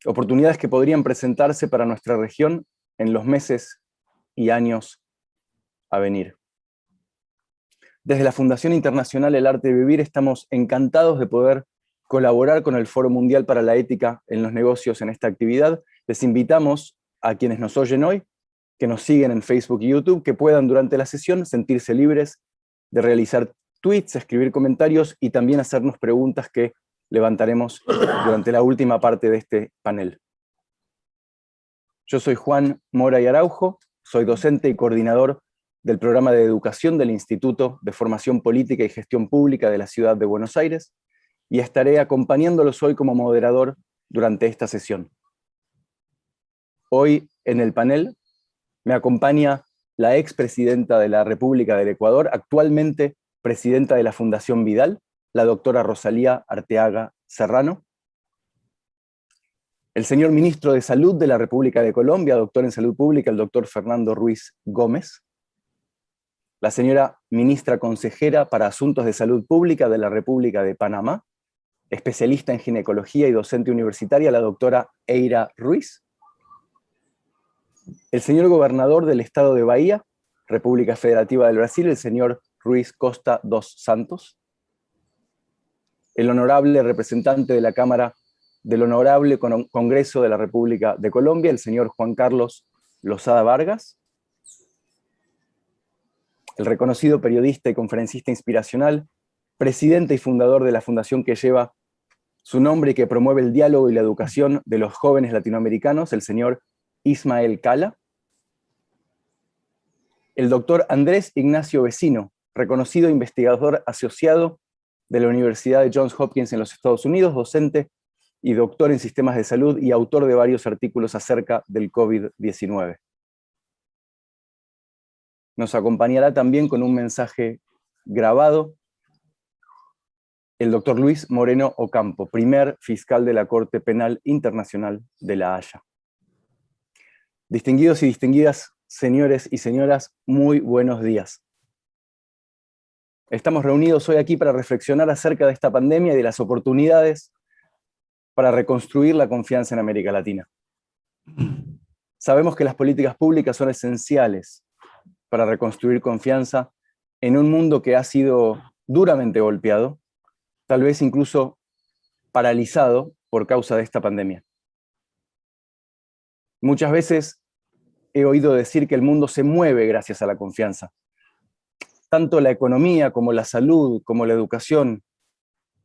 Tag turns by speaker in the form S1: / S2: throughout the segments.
S1: oportunidades que podrían presentarse para nuestra región en los meses y años a venir. Desde la Fundación Internacional El Arte de Vivir estamos encantados de poder colaborar con el Foro Mundial para la Ética en los Negocios en esta actividad. Les invitamos a quienes nos oyen hoy, que nos siguen en Facebook y YouTube, que puedan durante la sesión sentirse libres de realizar tweets, escribir comentarios y también hacernos preguntas que levantaremos durante la última parte de este panel. Yo soy Juan Mora y Araujo, soy docente y coordinador del programa de educación del Instituto de Formación Política y Gestión Pública de la Ciudad de Buenos Aires y estaré acompañándolos hoy como moderador durante esta sesión. Hoy en el panel me acompaña la expresidenta de la República del Ecuador, actualmente presidenta de la Fundación Vidal, la doctora Rosalía Arteaga Serrano, el señor ministro de Salud de la República de Colombia, doctor en Salud Pública, el doctor Fernando Ruiz Gómez, la señora ministra consejera para Asuntos de Salud Pública de la República de Panamá, especialista en ginecología y docente universitaria, la doctora Eira Ruiz, el señor gobernador del estado de Bahía, República Federativa del Brasil, el señor Ruiz Costa dos Santos, el honorable representante de la Cámara del Honorable Congreso de la República de Colombia, el señor Juan Carlos Lozada Vargas, el reconocido periodista y conferencista inspiracional, presidente y fundador de la fundación que lleva su nombre y que promueve el diálogo y la educación de los jóvenes latinoamericanos, el señor Ismael Cala, el doctor Andrés Ignacio Vecino, reconocido investigador asociado de la Universidad de Johns Hopkins en los Estados Unidos, docente y doctor en sistemas de salud y autor de varios artículos acerca del COVID-19. Nos acompañará también con un mensaje grabado el doctor Luis Moreno Ocampo, primer fiscal de la Corte Penal Internacional de La Haya. Distinguidos y distinguidas señores y señoras, muy buenos días. Estamos reunidos hoy aquí para reflexionar acerca de esta pandemia y de las oportunidades para reconstruir la confianza en América Latina. Sabemos que las políticas públicas son esenciales para reconstruir confianza en un mundo que ha sido duramente golpeado, tal vez incluso paralizado por causa de esta pandemia. Muchas veces he oído decir que el mundo se mueve gracias a la confianza. Tanto la economía como la salud, como la educación,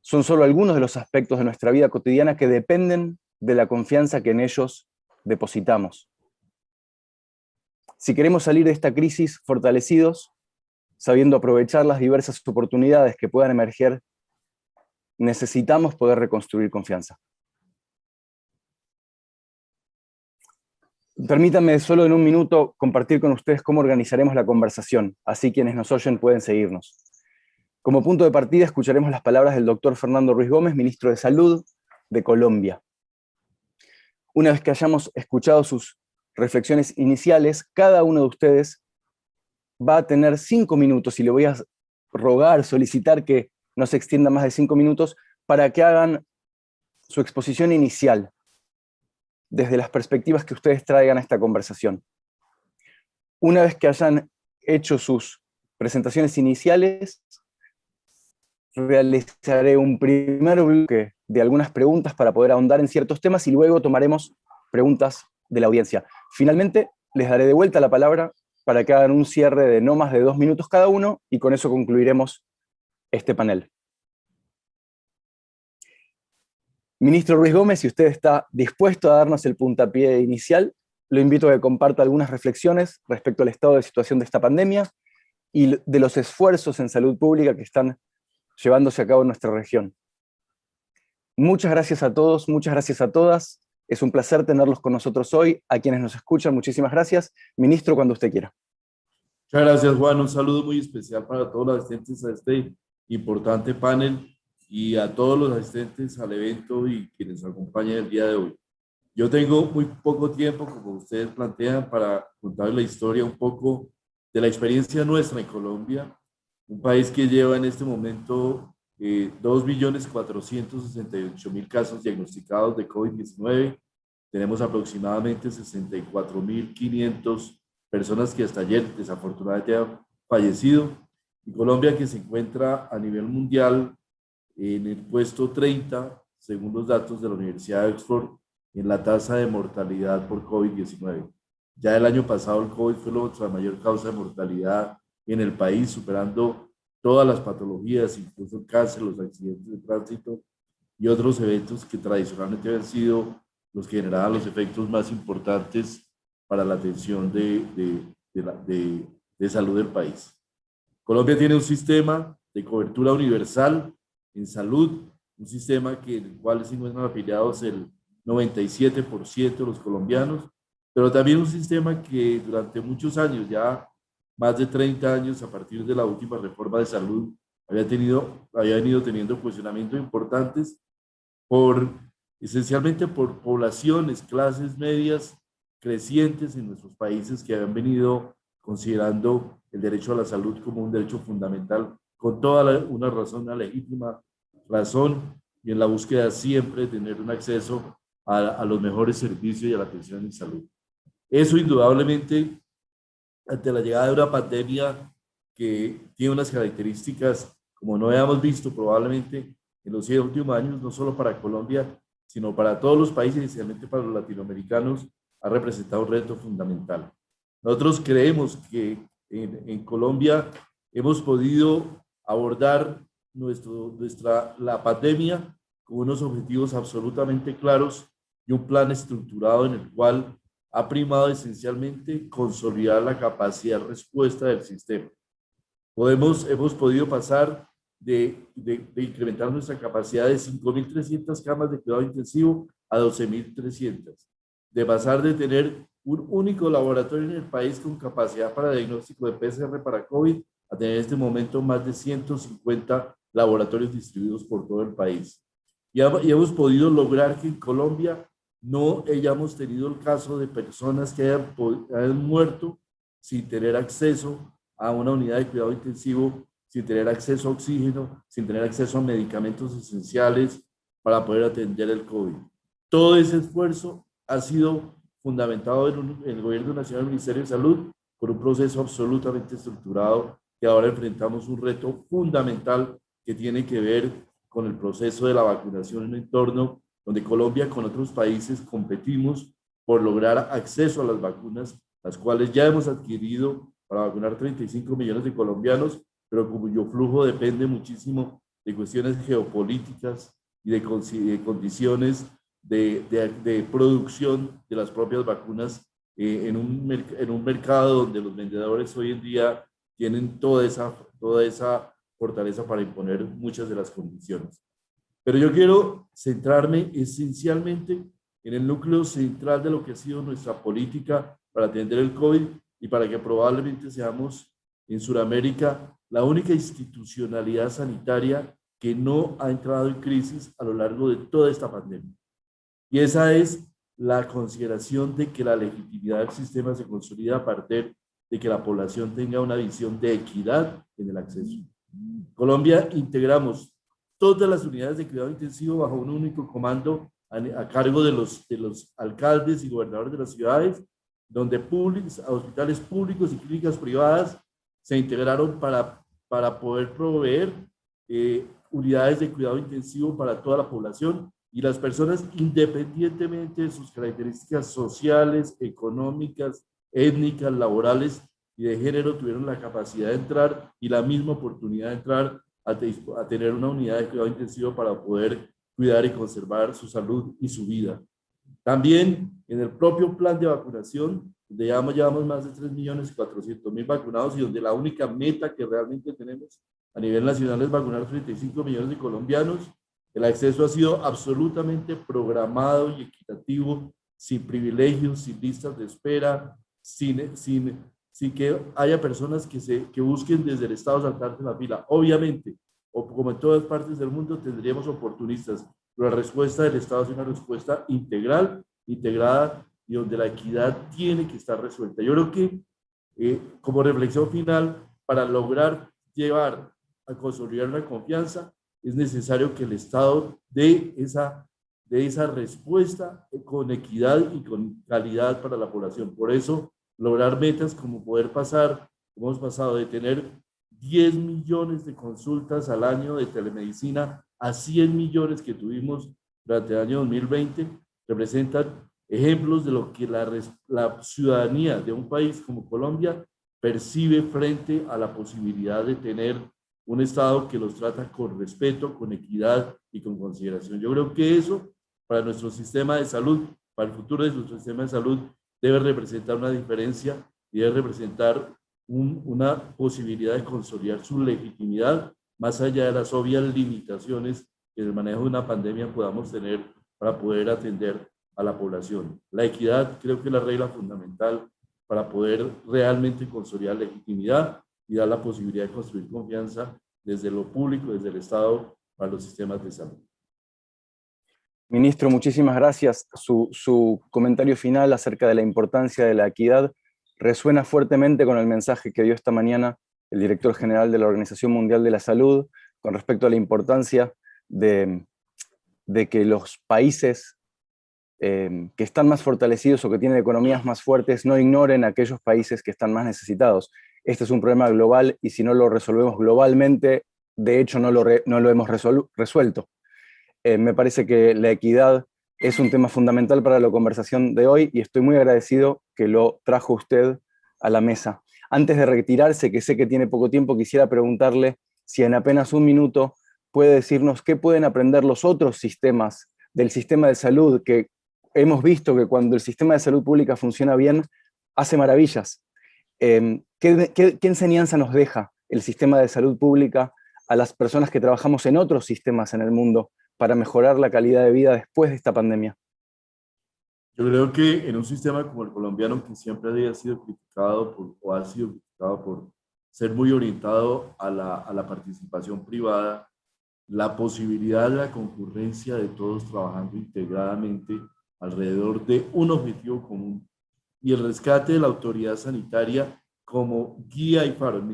S1: son solo algunos de los aspectos de nuestra vida cotidiana que dependen de la confianza que en ellos depositamos. Si queremos salir de esta crisis fortalecidos, sabiendo aprovechar las diversas oportunidades que puedan emerger, necesitamos poder reconstruir confianza. Permítanme solo en un minuto compartir con ustedes cómo organizaremos la conversación, así quienes nos oyen pueden seguirnos. Como punto de partida escucharemos las palabras del doctor Fernando Ruiz Gómez, ministro de Salud de Colombia. Una vez que hayamos escuchado sus reflexiones iniciales, cada uno de ustedes va a tener 5 minutos, y le voy a rogar, solicitar que no se extienda más de 5 minutos, para que hagan su exposición inicial, desde las perspectivas que ustedes traigan a esta conversación. Una vez que hayan hecho sus presentaciones iniciales, realizaré un primer bloque de algunas preguntas para poder ahondar en ciertos temas y luego tomaremos preguntas de la audiencia. Finalmente, les daré de vuelta la palabra para que hagan un cierre de no más de 2 minutos cada uno y con eso concluiremos este panel. Ministro Ruiz Gómez, si usted está dispuesto a darnos el puntapié inicial, lo invito a que comparta algunas reflexiones respecto al estado de situación de esta pandemia y de los esfuerzos en salud pública que están llevándose a cabo en nuestra región. Muchas gracias a todos, muchas gracias a todas. Es un placer tenerlos con nosotros hoy. A quienes nos escuchan, muchísimas gracias. Ministro, cuando usted quiera.
S2: Muchas gracias, Juan. Un saludo muy especial para todos los asistentes a este importante panel y a todos los asistentes al evento y quienes nos acompañan el día de hoy. Yo tengo muy poco tiempo, como ustedes plantean, para contarles la historia un poco de la experiencia nuestra en Colombia, un país que lleva en este momento 2.468.000 casos diagnosticados de COVID-19, tenemos aproximadamente 64.500 personas que hasta ayer desafortunadamente han fallecido. Y Colombia, que se encuentra a nivel mundial en el puesto 30, según los datos de la Universidad de Oxford, en la tasa de mortalidad por COVID-19. Ya el año pasado el COVID fue la mayor causa de mortalidad en el país, superando todas las patologías, incluso el cáncer, los accidentes de tránsito y otros eventos que tradicionalmente habían sido los que generaban los efectos más importantes para la atención de salud del país. Colombia tiene un sistema de cobertura universal en salud, un sistema en el cual se encuentran afiliados el 97% de los colombianos, pero también un sistema que durante muchos años, ya más de 30 años a partir de la última reforma de salud, había venido teniendo cuestionamientos importantes esencialmente por poblaciones, clases medias crecientes en nuestros países que habían venido considerando el derecho a la salud como un derecho fundamental, con toda una razón, una legítima razón, y en la búsqueda siempre de tener un acceso a los mejores servicios y a la atención en salud. Eso indudablemente, ante la llegada de una pandemia que tiene unas características como no habíamos visto probablemente en los 100 últimos años, no solo para Colombia, sino para todos los países, especialmente para los latinoamericanos, ha representado un reto fundamental. Nosotros creemos que en Colombia hemos podido abordar la pandemia con unos objetivos absolutamente claros y un plan estructurado en el cual ha primado esencialmente consolidar la capacidad de respuesta del sistema. Hemos podido pasar de incrementar nuestra capacidad de 5.300 camas de cuidado intensivo a 12.300, de pasar de tener un único laboratorio en el país con capacidad para diagnóstico de PCR para COVID a tener en este momento más de 150 laboratorios distribuidos por todo el país. Y hemos podido lograr que en Colombia no hayamos tenido el caso de personas que hayan muerto sin tener acceso a una unidad de cuidado intensivo, sin tener acceso a oxígeno, sin tener acceso a medicamentos esenciales para poder atender el COVID. Todo ese esfuerzo ha sido fundamentado en el Gobierno Nacional del Ministerio de Salud por un proceso absolutamente estructurado que ahora enfrentamos un reto fundamental que tiene que ver con el proceso de la vacunación en un entorno donde Colombia con otros países competimos por lograr acceso a las vacunas, las cuales ya hemos adquirido para vacunar 35 millones de colombianos, pero cuyo flujo depende muchísimo de cuestiones geopolíticas y de condiciones de producción de las propias vacunas en un mercado donde los vendedores hoy en día tienen toda esa fortaleza para imponer muchas de las condiciones. Pero yo quiero centrarme esencialmente en el núcleo central de lo que ha sido nuestra política para atender el COVID y para que probablemente seamos en Sudamérica la única institucionalidad sanitaria que no ha entrado en crisis a lo largo de toda esta pandemia. Y esa es la consideración de que la legitimidad del sistema se consolida a partir de que la población tenga una visión de equidad en el acceso. Colombia integramos todas las unidades de cuidado intensivo bajo un único comando a cargo de los alcaldes y gobernadores de las ciudades, donde hospitales públicos y clínicas privadas se integraron para poder proveer unidades de cuidado intensivo para toda la población y las personas, independientemente de sus características sociales, económicas, étnicas, laborales y de género, tuvieron la capacidad de entrar y la misma oportunidad de entrar a tener una unidad de cuidado intensivo para poder cuidar y conservar su salud y su vida. También en el propio plan de vacunación, donde llevamos más de 3.400.000 vacunados y donde la única meta que realmente tenemos a nivel nacional es vacunar 35 millones de colombianos. El acceso ha sido absolutamente programado y equitativo, sin privilegios, sin listas de espera, sin que haya personas que busquen desde el Estado saltarse la fila. Obviamente, o como en todas partes del mundo, tendríamos oportunistas, pero la respuesta del Estado es una respuesta integral, integrada, y donde la equidad tiene que estar resuelta. Yo creo que, como reflexión final, para lograr llevar a consolidar una confianza, es necesario que el Estado dé esa de esa respuesta con equidad y con calidad para la población. Por eso, lograr metas como poder pasar, hemos pasado de tener 10 millones de consultas al año de telemedicina a 100 millones que tuvimos durante el año 2020, representan ejemplos de lo que la ciudadanía de un país como Colombia percibe frente a la posibilidad de tener un Estado que los trata con respeto, con equidad y con consideración. Yo creo que eso, para nuestro sistema de salud, para el futuro de nuestro sistema de salud, debe representar una diferencia y debe representar una posibilidad de consolidar su legitimidad más allá de las obvias limitaciones que en el manejo de una pandemia podamos tener para poder atender a la población. La equidad creo que es la regla fundamental para poder realmente consolidar legitimidad y dar la posibilidad de construir confianza desde lo público, desde el Estado, para los sistemas de salud.
S1: Ministro, muchísimas gracias. Su comentario final acerca de la importancia de la equidad resuena fuertemente con el mensaje que dio esta mañana el director general de la Organización Mundial de la Salud con respecto a la importancia de que los países que están más fortalecidos o que tienen economías más fuertes no ignoren a aquellos países que están más necesitados. Este es un problema global y si no lo resolvemos globalmente, de hecho no lo hemos resuelto. Me parece que la equidad es un tema fundamental para la conversación de hoy y estoy muy agradecido que lo trajo usted a la mesa. Antes de retirarse, que sé que tiene poco tiempo, quisiera preguntarle si en apenas un minuto puede decirnos qué pueden aprender los otros sistemas del sistema de salud, que hemos visto que cuando el sistema de salud pública funciona bien, hace maravillas. ¿Qué enseñanza nos deja el sistema de salud pública a las personas que trabajamos en otros sistemas en el mundo para mejorar la calidad de vida después de esta pandemia?
S2: Yo creo que en un sistema como el colombiano, que siempre había sido criticado o ha sido criticado por ser muy orientado a la participación privada, la posibilidad de la concurrencia de todos trabajando integradamente alrededor de un objetivo común y el rescate de la autoridad sanitaria como guía y faro. Los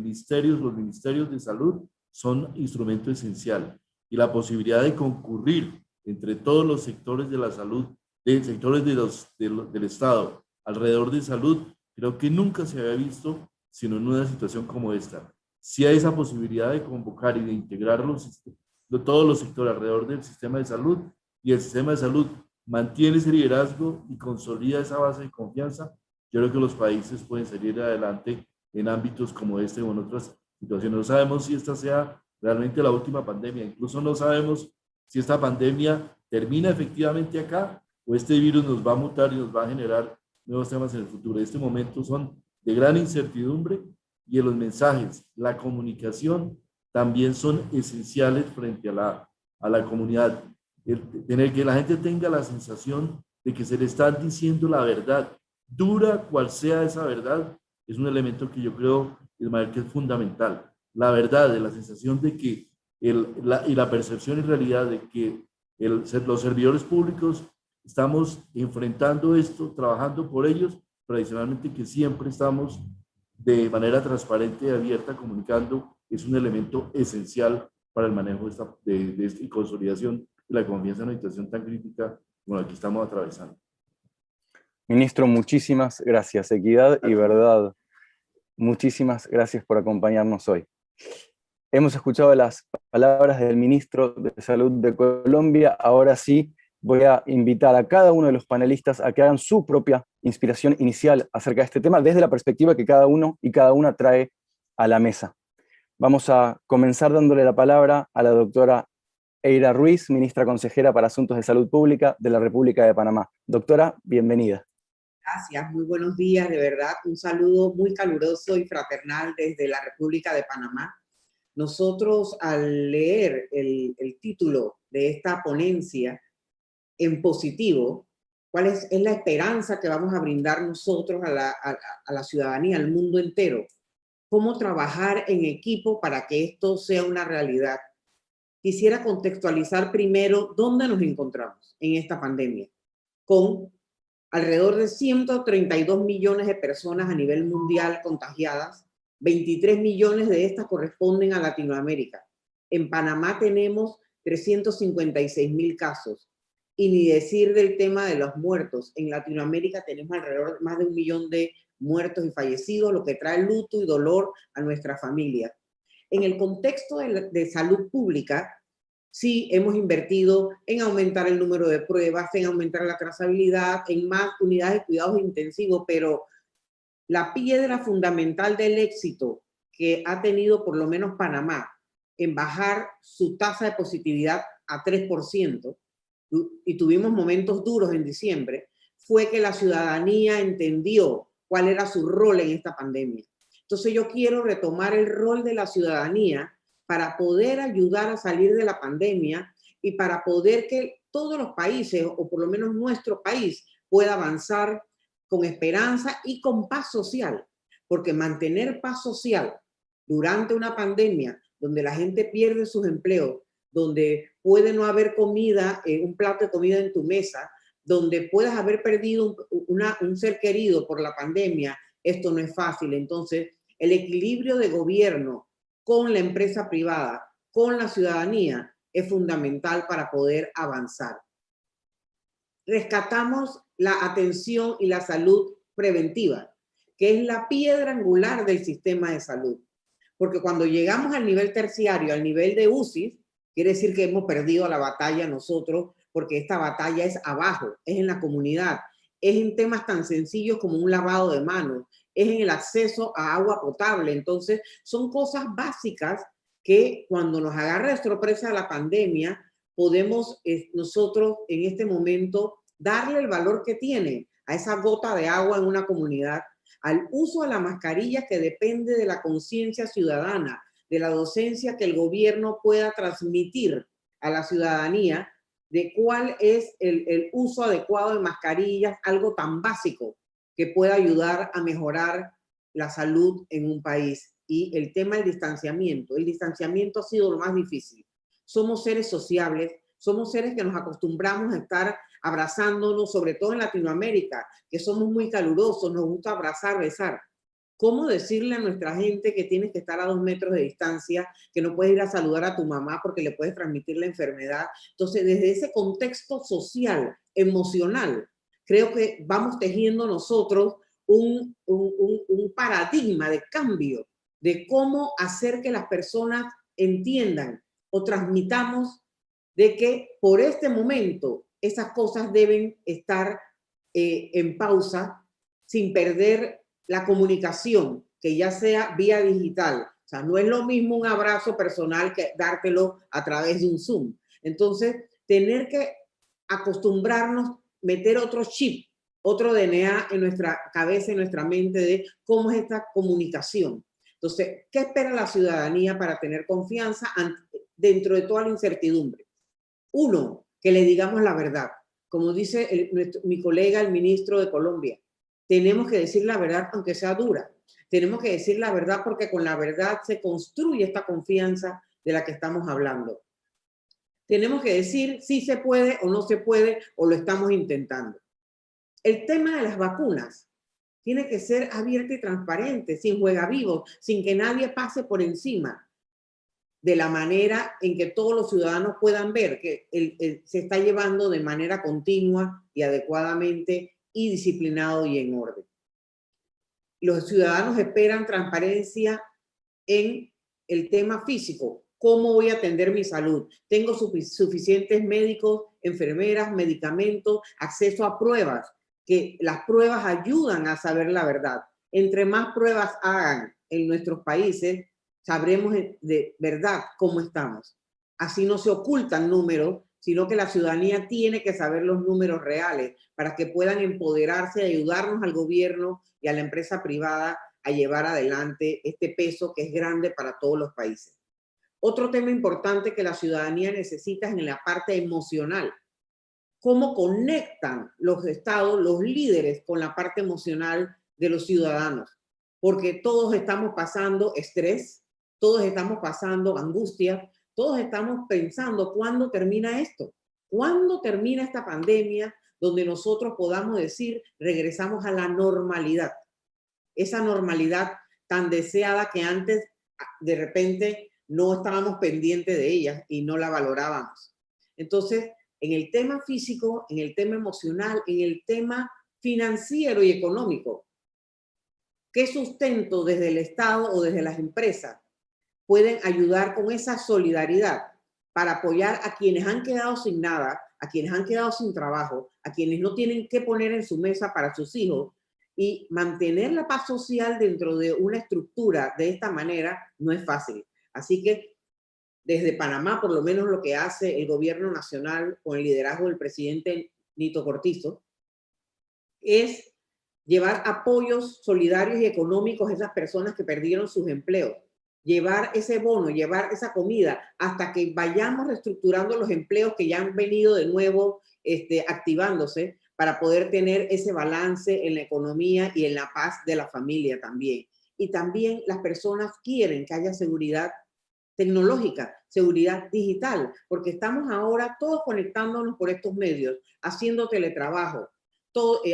S2: ministerios de salud son instrumento esencial y la posibilidad de concurrir entre todos los sectores de la salud, sectores del Estado alrededor de salud, creo que nunca se había visto sino en una situación como esta. Si hay esa posibilidad de convocar y de integrar todos los sectores alrededor del sistema de salud y el sistema de salud mantiene ese liderazgo y consolida esa base de confianza, yo creo que los países pueden salir adelante en ámbitos como este o en otras situaciones. No sabemos si esta sea realmente la última pandemia, incluso no sabemos si esta pandemia termina efectivamente acá o este virus nos va a mutar y nos va a generar nuevos temas en el futuro. En este momento son de gran incertidumbre y en los mensajes, la comunicación también son esenciales frente a la comunidad. Tener que la gente tenga la sensación de que se le está diciendo la verdad, dura cual sea esa verdad, es un elemento que yo creo que es fundamental. La verdad, de la sensación de que y la percepción y realidad de que los servidores públicos estamos enfrentando esto, trabajando por ellos, tradicionalmente que siempre estamos de manera transparente y abierta comunicando, es un elemento esencial para el manejo de esta consolidación de la confianza en una situación tan crítica como la que estamos atravesando.
S1: Ministro, muchísimas gracias. Equidad y verdad. Muchísimas gracias por acompañarnos hoy. Hemos escuchado las palabras del ministro de Salud de Colombia. Ahora sí, voy a invitar a cada uno de los panelistas a que hagan su propia inspiración inicial acerca de este tema, desde la perspectiva que cada uno y cada una trae a la mesa. Vamos a comenzar dándole la palabra a la doctora Eira Ruiz, ministra consejera para Asuntos de Salud Pública de la República de Panamá. Doctora, bienvenida.
S3: Gracias, muy buenos días, de verdad, un saludo muy caluroso y fraternal desde la República de Panamá. Nosotros, al leer el título de esta ponencia en positivo, ¿cuál es la esperanza que vamos a brindar nosotros a la ciudadanía, al mundo entero? ¿Cómo trabajar en equipo para que esto sea una realidad? Quisiera contextualizar primero dónde nos encontramos en esta pandemia, con alrededor de 132 millones de personas a nivel mundial contagiadas, 23 millones de estas corresponden a Latinoamérica. En Panamá tenemos 356,000 casos. Y ni decir del tema de los muertos. En Latinoamérica tenemos alrededor de más de 1 millón de muertos y fallecidos, lo que trae luto y dolor a nuestra familia. En el contexto de salud pública, sí hemos invertido en aumentar el número de pruebas, en aumentar la trazabilidad, en más unidades de cuidados intensivos, pero la piedra fundamental del éxito que ha tenido por lo menos Panamá en bajar su tasa de positividad a 3%, y tuvimos momentos duros en diciembre, fue que la ciudadanía entendió cuál era su rol en esta pandemia. Entonces yo quiero retomar el rol de la ciudadanía para poder ayudar a salir de la pandemia y para poder que todos los países, o por lo menos nuestro país, pueda avanzar con esperanza y con paz social. Porque mantener paz social durante una pandemia donde la gente pierde sus empleos, donde puede no haber comida, un plato de comida en tu mesa, donde puedas haber perdido un ser querido por la pandemia, esto no es fácil. Entonces, el equilibrio de gobierno con la empresa privada, con la ciudadanía, es fundamental para poder avanzar. Rescatamos la atención y la salud preventiva, que es la piedra angular del sistema de salud. Porque cuando llegamos al nivel terciario, al nivel de UCI, quiere decir que hemos perdido la batalla nosotros, porque esta batalla es abajo, es en la comunidad, es en temas tan sencillos como un lavado de manos, es en el acceso a agua potable. Entonces, son cosas básicas que cuando nos agarra de sorpresa la pandemia, podemos nosotros en este momento darle el valor que tiene a esa gota de agua en una comunidad, al uso de la mascarilla que depende de la conciencia ciudadana, de la docencia que el gobierno pueda transmitir a la ciudadanía de cuál es el uso adecuado de mascarillas, algo tan básico que pueda ayudar a mejorar la salud en un país. Y el tema del distanciamiento. El distanciamiento ha sido lo más difícil. Somos seres sociables, somos seres que nos acostumbramos a estar abrazándonos, sobre todo en Latinoamérica, que somos muy calurosos, nos gusta abrazar, besar. ¿Cómo decirle a nuestra gente que tienes que estar a 2 metros de distancia, que no puedes ir a saludar a tu mamá porque le puedes transmitir la enfermedad? Entonces, desde ese contexto social, emocional, creo que vamos tejiendo nosotros un paradigma de cambio de cómo hacer que las personas entiendan o transmitamos de que por este momento esas cosas deben estar en pausa sin perder la comunicación, que ya sea vía digital. O sea, no es lo mismo un abrazo personal que dártelo a través de un Zoom. Entonces, tener que acostumbrarnos, meter otro chip, otro DNA en nuestra cabeza, en nuestra mente de cómo es esta comunicación. Entonces, ¿qué espera la ciudadanía para tener confianza dentro de toda la incertidumbre? Uno, que le digamos la verdad. Como dice mi colega, el ministro de Colombia, tenemos que decir la verdad aunque sea dura. Tenemos que decir la verdad porque con la verdad se construye esta confianza de la que estamos hablando. Tenemos que decir si se puede o no se puede o lo estamos intentando. El tema de las vacunas tiene que ser abierto y transparente, sin juegavivos, sin que nadie pase por encima, de la manera en que todos los ciudadanos puedan ver que se está llevando de manera continua y adecuadamente y disciplinado y en orden. Los ciudadanos esperan transparencia en el tema físico. ¿Cómo voy a atender mi salud? ¿Tengo suficientes médicos, enfermeras, medicamentos, acceso a pruebas? Que las pruebas ayudan a saber la verdad. Entre más pruebas hagan en nuestros países, sabremos de verdad cómo estamos. Así no se ocultan números, sino que la ciudadanía tiene que saber los números reales para que puedan empoderarse y ayudarnos al gobierno y a la empresa privada a llevar adelante este peso que es grande para todos los países. Otro tema importante que la ciudadanía necesita es en la parte emocional. ¿Cómo conectan los estados, los líderes, con la parte emocional de los ciudadanos? Porque todos estamos pasando estrés, todos estamos pasando angustia, todos estamos pensando ¿cuándo termina esto? ¿Cuándo termina esta pandemia donde nosotros podamos decir regresamos a la normalidad? Esa normalidad tan deseada que antes de repente no estábamos pendientes de ella y no la valorábamos. Entonces, en el tema físico, en el tema emocional, en el tema financiero y económico. ¿Qué sustento desde el Estado o desde las empresas pueden ayudar con esa solidaridad para apoyar a quienes han quedado sin nada, a quienes han quedado sin trabajo, a quienes no tienen qué poner en su mesa para sus hijos? Y mantener la paz social dentro de una estructura de esta manera no es fácil. Así que desde Panamá, por lo menos lo que hace el gobierno nacional con el liderazgo del presidente Nito Cortizo, es llevar apoyos solidarios y económicos a esas personas que perdieron sus empleos, llevar ese bono, llevar esa comida, hasta que vayamos reestructurando los empleos que ya han venido de nuevo activándose, para poder tener ese balance en la economía y en la paz de la familia también. Y también las personas quieren que haya seguridad tecnológica, seguridad digital, porque estamos ahora todos conectándonos por estos medios, haciendo teletrabajo,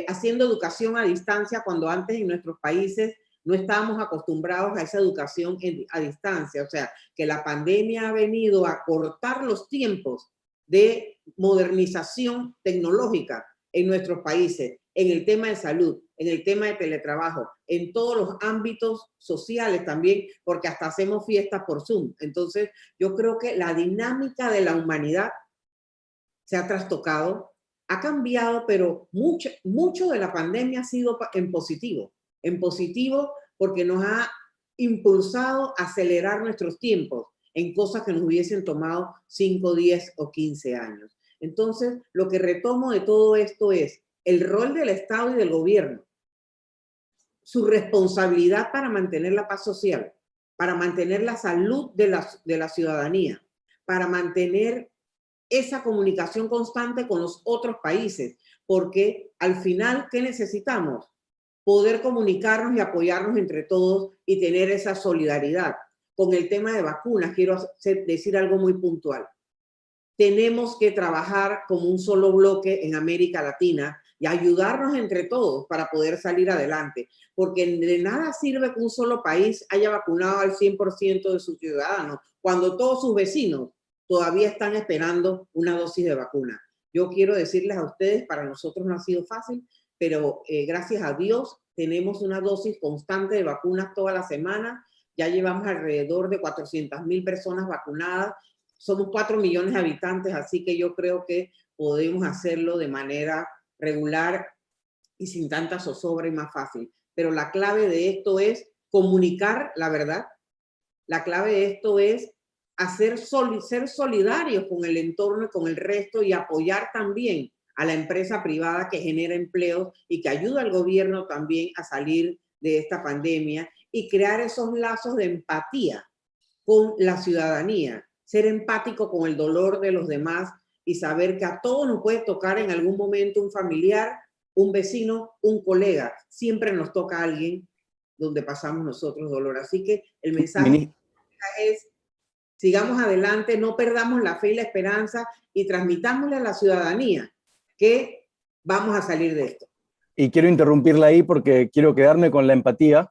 S3: haciendo educación a distancia, cuando antes en nuestros países no estábamos acostumbrados a esa educación a distancia. O sea, que la pandemia ha venido a cortar los tiempos de modernización tecnológica en nuestros países, en el tema de salud, en el tema de teletrabajo, en todos los ámbitos sociales también, porque hasta hacemos fiestas por Zoom. Entonces, yo creo que la dinámica de la humanidad se ha trastocado, ha cambiado, pero mucho de la pandemia ha sido en positivo porque nos ha impulsado a acelerar nuestros tiempos en cosas que nos hubiesen tomado 5, 10 o 15 años. Entonces, lo que retomo de todo esto es el rol del Estado y del gobierno, su responsabilidad para mantener la paz social, para mantener la salud de la ciudadanía, para mantener esa comunicación constante con los otros países, porque al final, ¿qué necesitamos? Poder comunicarnos y apoyarnos entre todos y tener esa solidaridad. Con el tema de vacunas, quiero decir algo muy puntual. Tenemos que trabajar como un solo bloque en América Latina y ayudarnos entre todos para poder salir adelante, porque de nada sirve que un solo país haya vacunado al 100% de sus ciudadanos, cuando todos sus vecinos todavía están esperando una dosis de vacuna. Yo quiero decirles a ustedes, para nosotros no ha sido fácil, pero gracias a Dios tenemos una dosis constante de vacunas toda la semana. Ya llevamos alrededor de 400,000 personas vacunadas. Somos 4 millones de habitantes, así que yo creo que podemos hacerlo de manera regular y sin tanta zozobra y más fácil. Pero la clave de esto es comunicar la verdad. La clave de esto es ser solidarios con el entorno y con el resto, y apoyar también a la empresa privada que genera empleos y que ayuda al gobierno también a salir de esta pandemia, y crear esos lazos de empatía con la ciudadanía, ser empático con el dolor de los demás y saber que a todos nos puede tocar en algún momento un familiar, un vecino, un colega. Siempre nos toca a alguien donde pasamos nosotros dolor. Así que el mensaje es: sigamos adelante, no perdamos la fe y la esperanza, y transmitámosle a la ciudadanía que vamos a salir de esto.
S1: Y quiero interrumpirla ahí porque quiero quedarme con la empatía.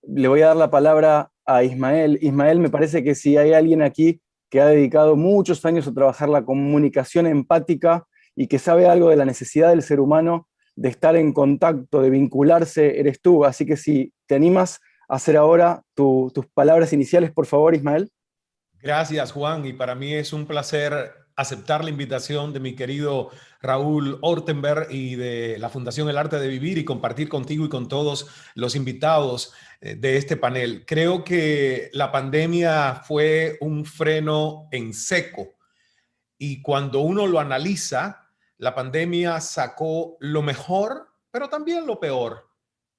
S1: Le voy a dar la palabra a Ismael. Ismael, me parece que si hay alguien aquí que ha dedicado muchos años a trabajar la comunicación empática y que sabe algo de la necesidad del ser humano de estar en contacto, de vincularse, eres tú. Así que si te animas a hacer ahora tus palabras iniciales, por favor, Ismael.
S4: Gracias, Juan, y para mí es un placer aceptar la invitación de mi querido Raúl Ortenberg y de la Fundación El Arte de Vivir, y compartir contigo y con todos los invitados de este panel. Creo que la pandemia fue un freno en seco, y cuando uno lo analiza, la pandemia sacó lo mejor, pero también lo peor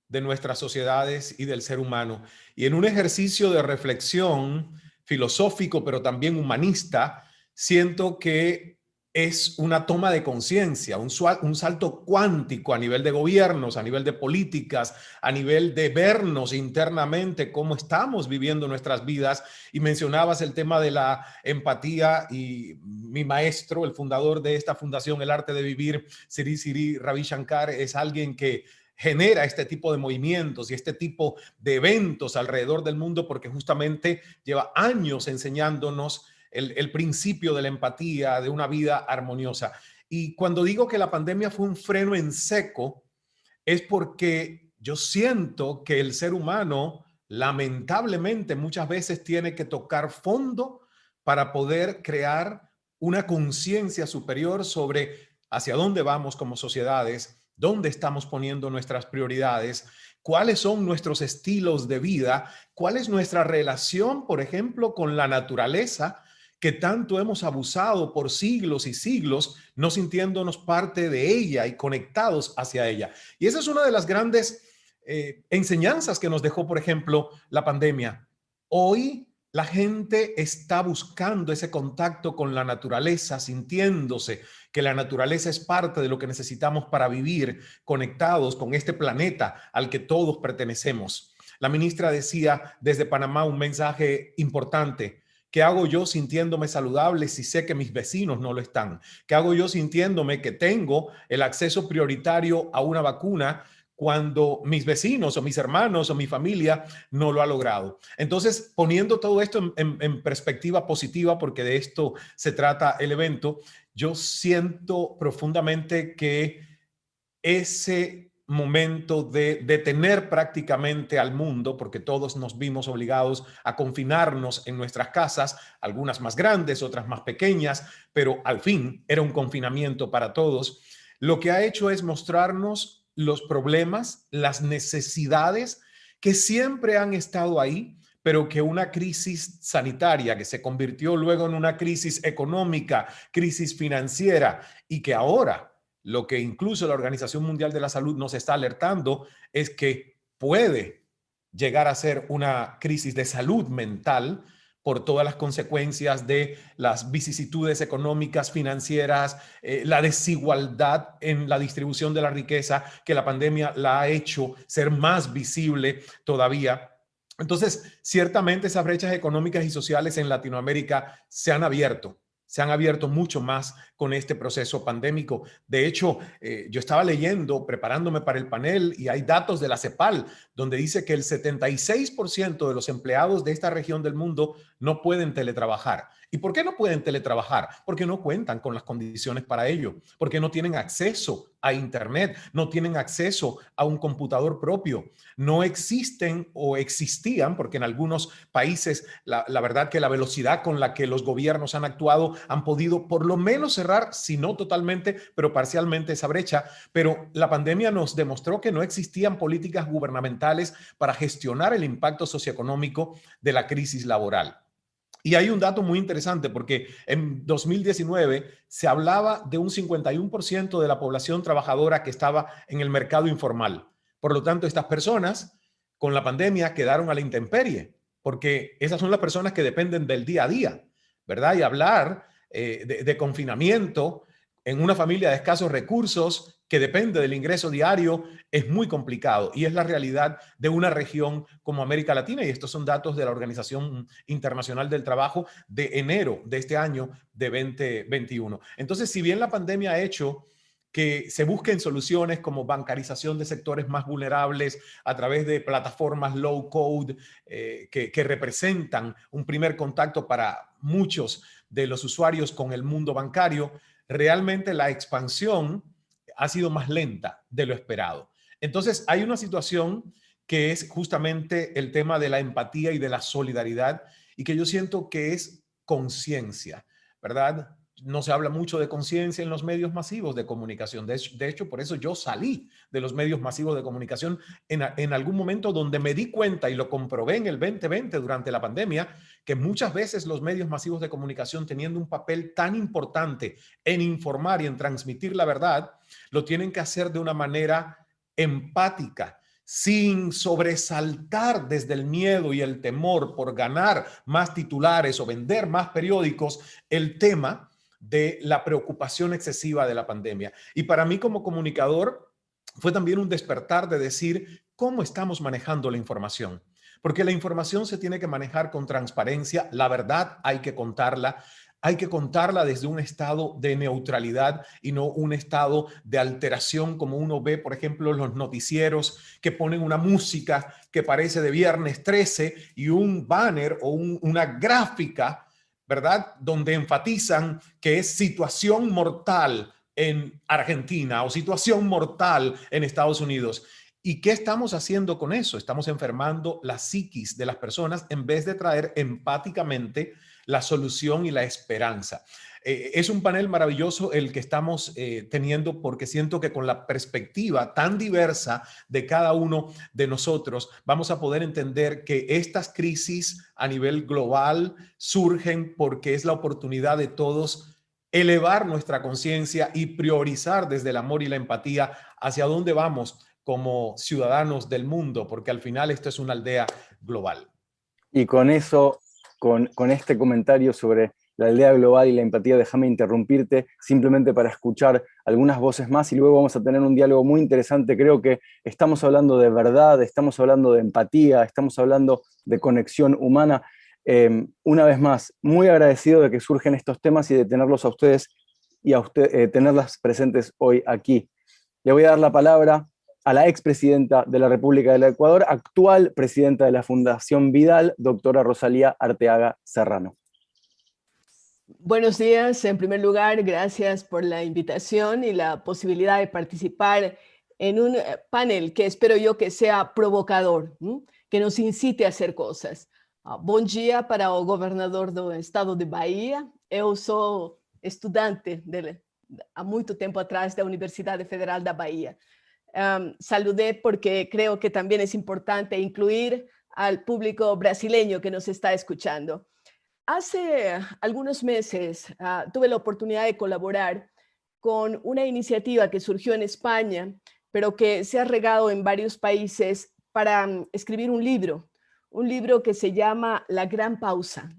S4: de nuestras sociedades y del ser humano. Y en un ejercicio de reflexión filosófico, pero también humanista, siento que es una toma de conciencia, un salto cuántico a nivel de gobiernos, a nivel de políticas, a nivel de vernos internamente cómo estamos viviendo nuestras vidas. Y mencionabas el tema de la empatía, y mi maestro, el fundador de esta fundación, El Arte de Vivir, Sri Ravi Shankar, es alguien que genera este tipo de movimientos y este tipo de eventos alrededor del mundo, porque justamente lleva años enseñándonos el principio de la empatía, de una vida armoniosa. Y cuando digo que la pandemia fue un freno en seco, es porque yo siento que el ser humano, lamentablemente, muchas veces tiene que tocar fondo para poder crear una conciencia superior sobre hacia dónde vamos como sociedades, dónde estamos poniendo nuestras prioridades, cuáles son nuestros estilos de vida, cuál es nuestra relación, por ejemplo, con la naturaleza, que tanto hemos abusado por siglos y siglos, no sintiéndonos parte de ella y conectados hacia ella. Y esa es una de las grandes enseñanzas que nos dejó, por ejemplo, la pandemia. Hoy la gente está buscando ese contacto con la naturaleza, sintiéndose que la naturaleza es parte de lo que necesitamos para vivir conectados con este planeta al que todos pertenecemos. La ministra decía desde Panamá un mensaje importante. ¿Qué hago yo sintiéndome saludable si sé que mis vecinos no lo están? ¿Qué hago yo sintiéndome que tengo el acceso prioritario a una vacuna cuando mis vecinos o mis hermanos o mi familia no lo ha logrado? Entonces, poniendo todo esto en perspectiva positiva, porque de esto se trata el evento, yo siento profundamente que ese momento de detener prácticamente al mundo, porque todos nos vimos obligados a confinarnos en nuestras casas, algunas más grandes, otras más pequeñas, pero al fin era un confinamiento para todos. Lo que ha hecho es mostrarnos los problemas, las necesidades que siempre han estado ahí, pero que una crisis sanitaria que se convirtió luego en una crisis económica, crisis financiera, y que ahora lo que incluso la Organización Mundial de la Salud nos está alertando es que puede llegar a ser una crisis de salud mental por todas las consecuencias de las vicisitudes económicas, financieras, la desigualdad en la distribución de la riqueza, que la pandemia la ha hecho ser más visible todavía. Entonces, ciertamente esas brechas económicas y sociales en Latinoamérica se han abierto mucho más con este proceso pandémico. De hecho, yo estaba leyendo, preparándome para el panel, y hay datos de la CEPAL, donde dice que el 76% de los empleados de esta región del mundo no pueden teletrabajar. ¿Y por qué no pueden teletrabajar? Porque no cuentan con las condiciones para ello, porque no tienen acceso a Internet, no tienen acceso a un computador propio, no existen o existían, porque en algunos países la verdad que la velocidad con la que los gobiernos han actuado han podido por lo menos cerrar, si no totalmente, pero parcialmente esa brecha. Pero la pandemia nos demostró que no existían políticas gubernamentales para gestionar el impacto socioeconómico de la crisis laboral. Y hay un dato muy interesante porque en 2019 se hablaba de un 51% de la población trabajadora que estaba en el mercado informal. Por lo tanto, estas personas con la pandemia quedaron a la intemperie, porque esas son las personas que dependen del día a día, ¿verdad? Y hablar de confinamiento en una familia de escasos recursos que depende del ingreso diario es muy complicado, y es la realidad de una región como América Latina, y estos son datos de la Organización Internacional del Trabajo de enero de este año de 2021. Entonces, si bien la pandemia ha hecho que se busquen soluciones como bancarización de sectores más vulnerables a través de plataformas low code que representan un primer contacto para muchos de los usuarios con el mundo bancario, realmente la expansión ha sido más lenta de lo esperado. Entonces, hay una situación que es justamente el tema de la empatía y de la solidaridad, y que yo siento que es conciencia, ¿verdad? No se habla mucho de conciencia en los medios masivos de comunicación. De hecho, por eso yo salí de los medios masivos de comunicación en algún momento, donde me di cuenta, y lo comprobé en el 2020 durante la pandemia, que muchas veces los medios masivos de comunicación, teniendo un papel tan importante en informar y en transmitir la verdad, lo tienen que hacer de una manera empática, sin sobresaltar desde el miedo y el temor por ganar más titulares o vender más periódicos el tema de la preocupación excesiva de la pandemia. Y para mí como comunicador fue también un despertar de decir cómo estamos manejando la información. Porque la información se tiene que manejar con transparencia, la verdad hay que contarla desde un estado de neutralidad y no un estado de alteración, como uno ve, por ejemplo, en los noticieros que ponen una música que parece de Viernes 13 y un banner o una gráfica, ¿verdad?, donde enfatizan que es situación mortal en Argentina o situación mortal en Estados Unidos. ¿Y qué estamos haciendo con eso? Estamos enfermando la psiquis de las personas en vez de traer empáticamente la solución y la esperanza. Es un panel maravilloso el que estamos teniendo, porque siento que con la perspectiva tan diversa de cada uno de nosotros vamos a poder entender que estas crisis a nivel global surgen porque es la oportunidad de todos elevar nuestra conciencia y priorizar desde el amor y la empatía hacia dónde vamos como ciudadanos del mundo, porque al final esto es una aldea global.
S1: Y con eso, con este comentario sobre la aldea global y la empatía, déjame interrumpirte simplemente para escuchar algunas voces más y luego vamos a tener un diálogo muy interesante. Creo que estamos hablando de verdad, estamos hablando de empatía, estamos hablando de conexión humana. Una vez más, muy agradecido de que surgen estos temas y de tenerlos a ustedes y a tenerlas presentes hoy aquí. Le voy a dar la palabra a la expresidenta de la República del Ecuador, actual presidenta de la Fundación Vidal, doctora Rosalía Arteaga Serrano.
S5: Buenos días. En primer lugar, gracias por la invitación y la posibilidad de participar en un panel que espero yo que sea provocador, que nos incite a hacer cosas. Bom dia para o governador do estado de Bahia. Eu sou estudante há muito tempo atrás da Universidade Federal da Bahia. Saludé porque creo que también es importante incluir al público brasileño que nos está escuchando. Hace algunos meses tuve la oportunidad de colaborar con una iniciativa que surgió en España, pero que se ha regado en varios países para escribir un libro que se llama La Gran Pausa.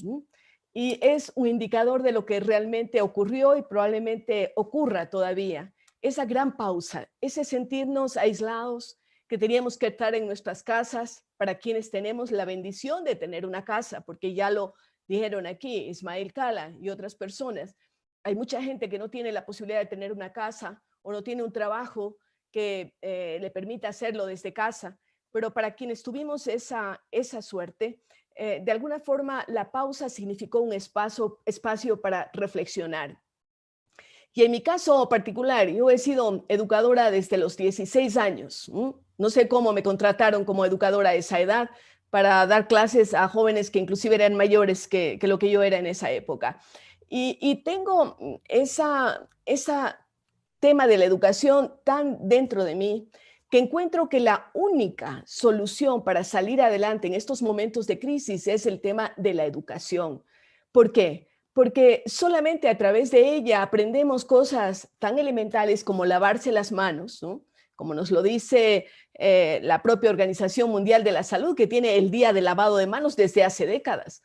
S5: Y es un indicador de lo que realmente ocurrió y probablemente ocurra todavía. Esa gran pausa, ese sentirnos aislados, que teníamos que estar en nuestras casas, para quienes tenemos la bendición de tener una casa, porque ya lo dijeron aquí Ismael Cala y otras personas. Hay mucha gente que no tiene la posibilidad de tener una casa o no tiene un trabajo que le permita hacerlo desde casa, pero para quienes tuvimos esa suerte, de alguna forma la pausa significó un espacio para reflexionar. Y en mi caso particular, yo he sido educadora desde los 16 años. No sé cómo me contrataron como educadora a esa edad para dar clases a jóvenes que inclusive eran mayores que lo que yo era en esa época. Y tengo esa tema de la educación tan dentro de mí que encuentro que la única solución para salir adelante en estos momentos de crisis es el tema de la educación. ¿Por qué? Porque solamente a través de ella aprendemos cosas tan elementales como lavarse las manos, ¿no? Como nos lo dice la propia Organización Mundial de la Salud, que tiene el Día del Lavado de Manos desde hace décadas.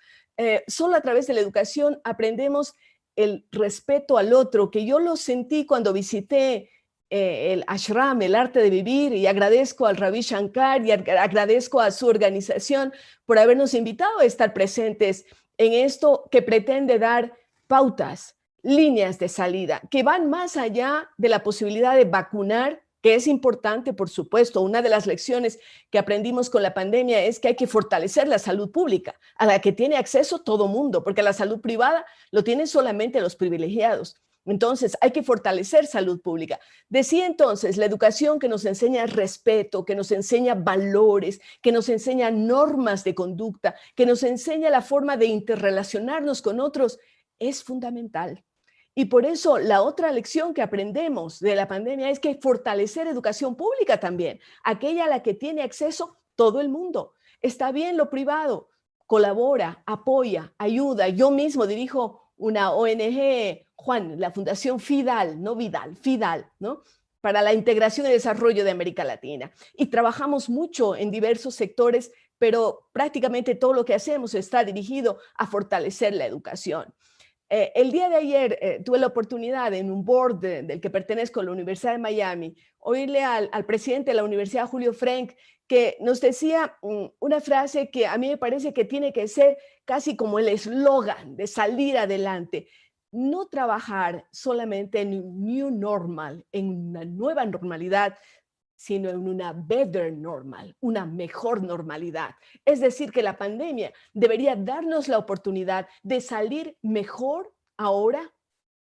S5: Solo a través de la educación aprendemos el respeto al otro, que yo lo sentí cuando visité el ashram, el arte de vivir, y agradezco al Ravi Shankar y agradezco a su organización por habernos invitado a estar presentes en esto que pretende dar pautas, líneas de salida, que van más allá de la posibilidad de vacunar, que es importante, por supuesto. Una de las lecciones que aprendimos con la pandemia es que hay que fortalecer la salud pública, a la que tiene acceso todo mundo, porque la salud privada lo tienen solamente los privilegiados. Entonces, hay que fortalecer salud pública. Decía entonces, la educación que nos enseña respeto, que nos enseña valores, que nos enseña normas de conducta, que nos enseña la forma de interrelacionarnos con otros, es fundamental. Y por eso la otra lección que aprendemos de la pandemia es que hay que fortalecer educación pública también, aquella a la que tiene acceso todo el mundo. Está bien lo privado, colabora, apoya, ayuda. Yo mismo dirijo una ONG, Juan, la Fundación Fidal, no Vidal, Fidal, ¿no? Para la integración y desarrollo de América Latina. Y trabajamos mucho en diversos sectores, pero prácticamente todo lo que hacemos está dirigido a fortalecer la educación. El día de ayer tuve la oportunidad en un board del que pertenezco a la Universidad de Miami, oírle al presidente de la Universidad, Julio Frenk, que nos decía una frase que a mí me parece que tiene que ser casi como el eslogan de salir adelante. No trabajar solamente en un new normal, en una nueva normalidad, sino en una better normal, una mejor normalidad. Es decir, que la pandemia debería darnos la oportunidad de salir mejor ahora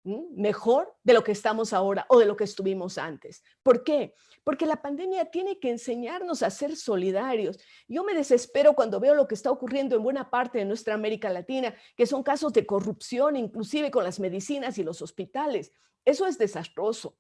S5: mejor de lo que estamos ahora o de lo que estuvimos antes. ¿Por qué? Porque la pandemia tiene que enseñarnos a ser solidarios. Yo me desespero cuando veo lo que está ocurriendo en buena parte de nuestra América Latina, que son casos de corrupción, inclusive con las medicinas y los hospitales. Eso es desastroso.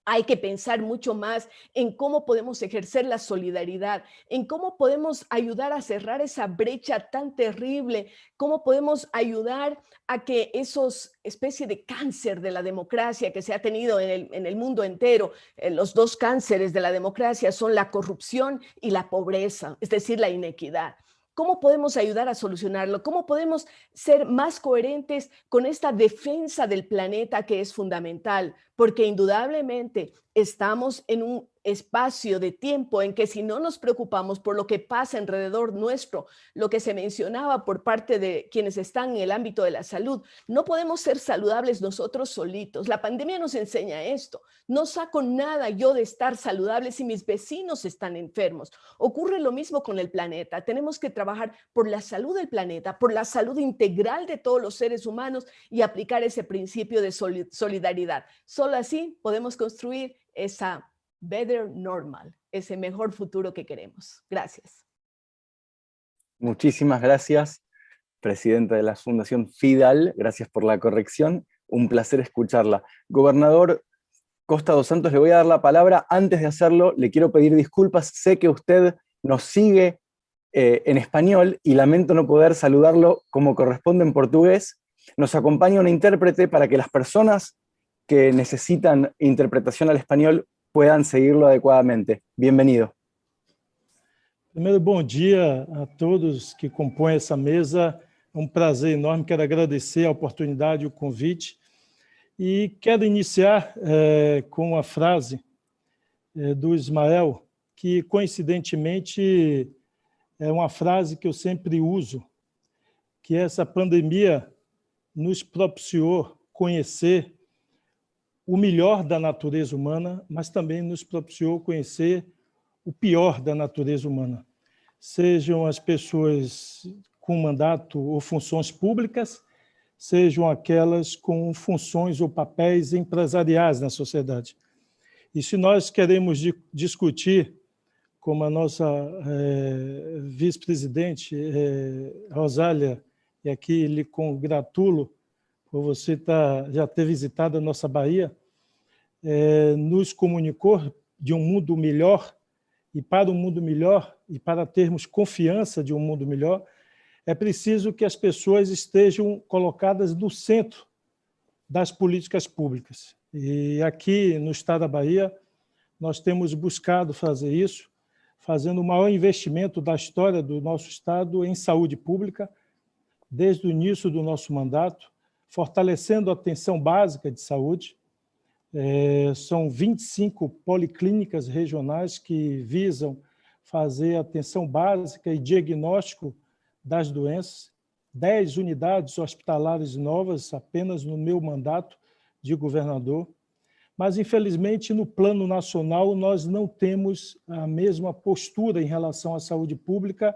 S5: Hay que pensar mucho más en cómo podemos ejercer la solidaridad, en cómo podemos ayudar a cerrar esa brecha tan terrible, cómo podemos ayudar a que esos especie de cáncer de la democracia que se ha tenido en el mundo entero, los dos cánceres de la democracia son la corrupción y la pobreza, es decir, la inequidad. ¿Cómo podemos ayudar a solucionarlo? ¿Cómo podemos ser más coherentes con esta defensa del planeta que es fundamental? Porque indudablemente estamos en un espacio de tiempo en que si no nos preocupamos por lo que pasa alrededor nuestro, lo que se mencionaba por parte de quienes están en el ámbito de la salud, no podemos ser saludables nosotros solitos. La pandemia nos enseña esto. No saco nada yo de estar saludable si mis vecinos están enfermos. Ocurre lo mismo con el planeta. Tenemos que trabajar por la salud del planeta, por la salud integral de todos los seres humanos y aplicar ese principio de solidaridad. Solo así podemos construir esa better normal, ese mejor futuro que queremos. Gracias.
S1: Muchísimas gracias, presidenta de la Fundación FIDAL. Gracias por la corrección. Un placer escucharla. Gobernador Costa dos Santos, le voy a dar la palabra. Antes de hacerlo, le quiero pedir disculpas. Sé que usted nos sigue en español y lamento no poder saludarlo como corresponde en portugués. Nos acompaña una intérprete para que las personas que necesitan interpretación al español puedan seguirlo adecuadamente. Bienvenido.
S6: Primeiro, bom dia a todos que compõem essa mesa. É um prazer enorme, quero agradecer a oportunidade, o convite. E quero iniciar com a frase do Ismael, que coincidentemente é uma frase que eu sempre uso, que essa pandemia nos propiciou conhecer o melhor da natureza humana, mas também nos propiciou conhecer o pior da natureza humana. Sejam as pessoas com mandato ou funções públicas, sejam aquelas com funções ou papéis empresariais na sociedade. E se nós queremos discutir, como a nossa vice-presidente, Rosália, e aqui lhe congratulo por você já ter visitado a nossa Bahia, nos comunicou de um mundo melhor, e para um mundo melhor, e para termos confiança de um mundo melhor, é preciso que as pessoas estejam colocadas no centro das políticas públicas. E aqui no estado da Bahia, nós temos buscado fazer isso, fazendo o maior investimento da história do nosso estado em saúde pública, desde o início do nosso mandato, fortalecendo a atenção básica de saúde. São 25 policlínicas regionais que visam fazer atenção básica e diagnóstico das doenças, 10 unidades hospitalares novas apenas no meu mandato de governador. Mas, infelizmente, no plano nacional, nós não temos a mesma postura em relação à saúde pública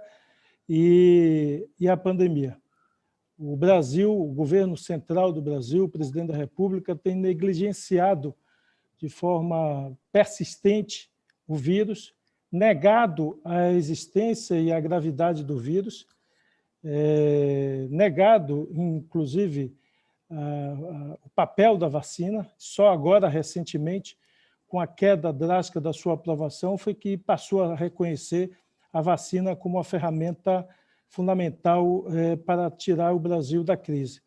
S6: e à pandemia. O Brasil, o governo central do Brasil, o presidente da República, tem negligenciado de forma persistente o vírus, negado a existência e a gravidade do vírus, negado, inclusive, o papel da vacina. Só agora, recentemente, com a queda drástica da sua aprovação, foi que passou a reconhecer a vacina como uma ferramenta fundamental para tirar o Brasil da crise.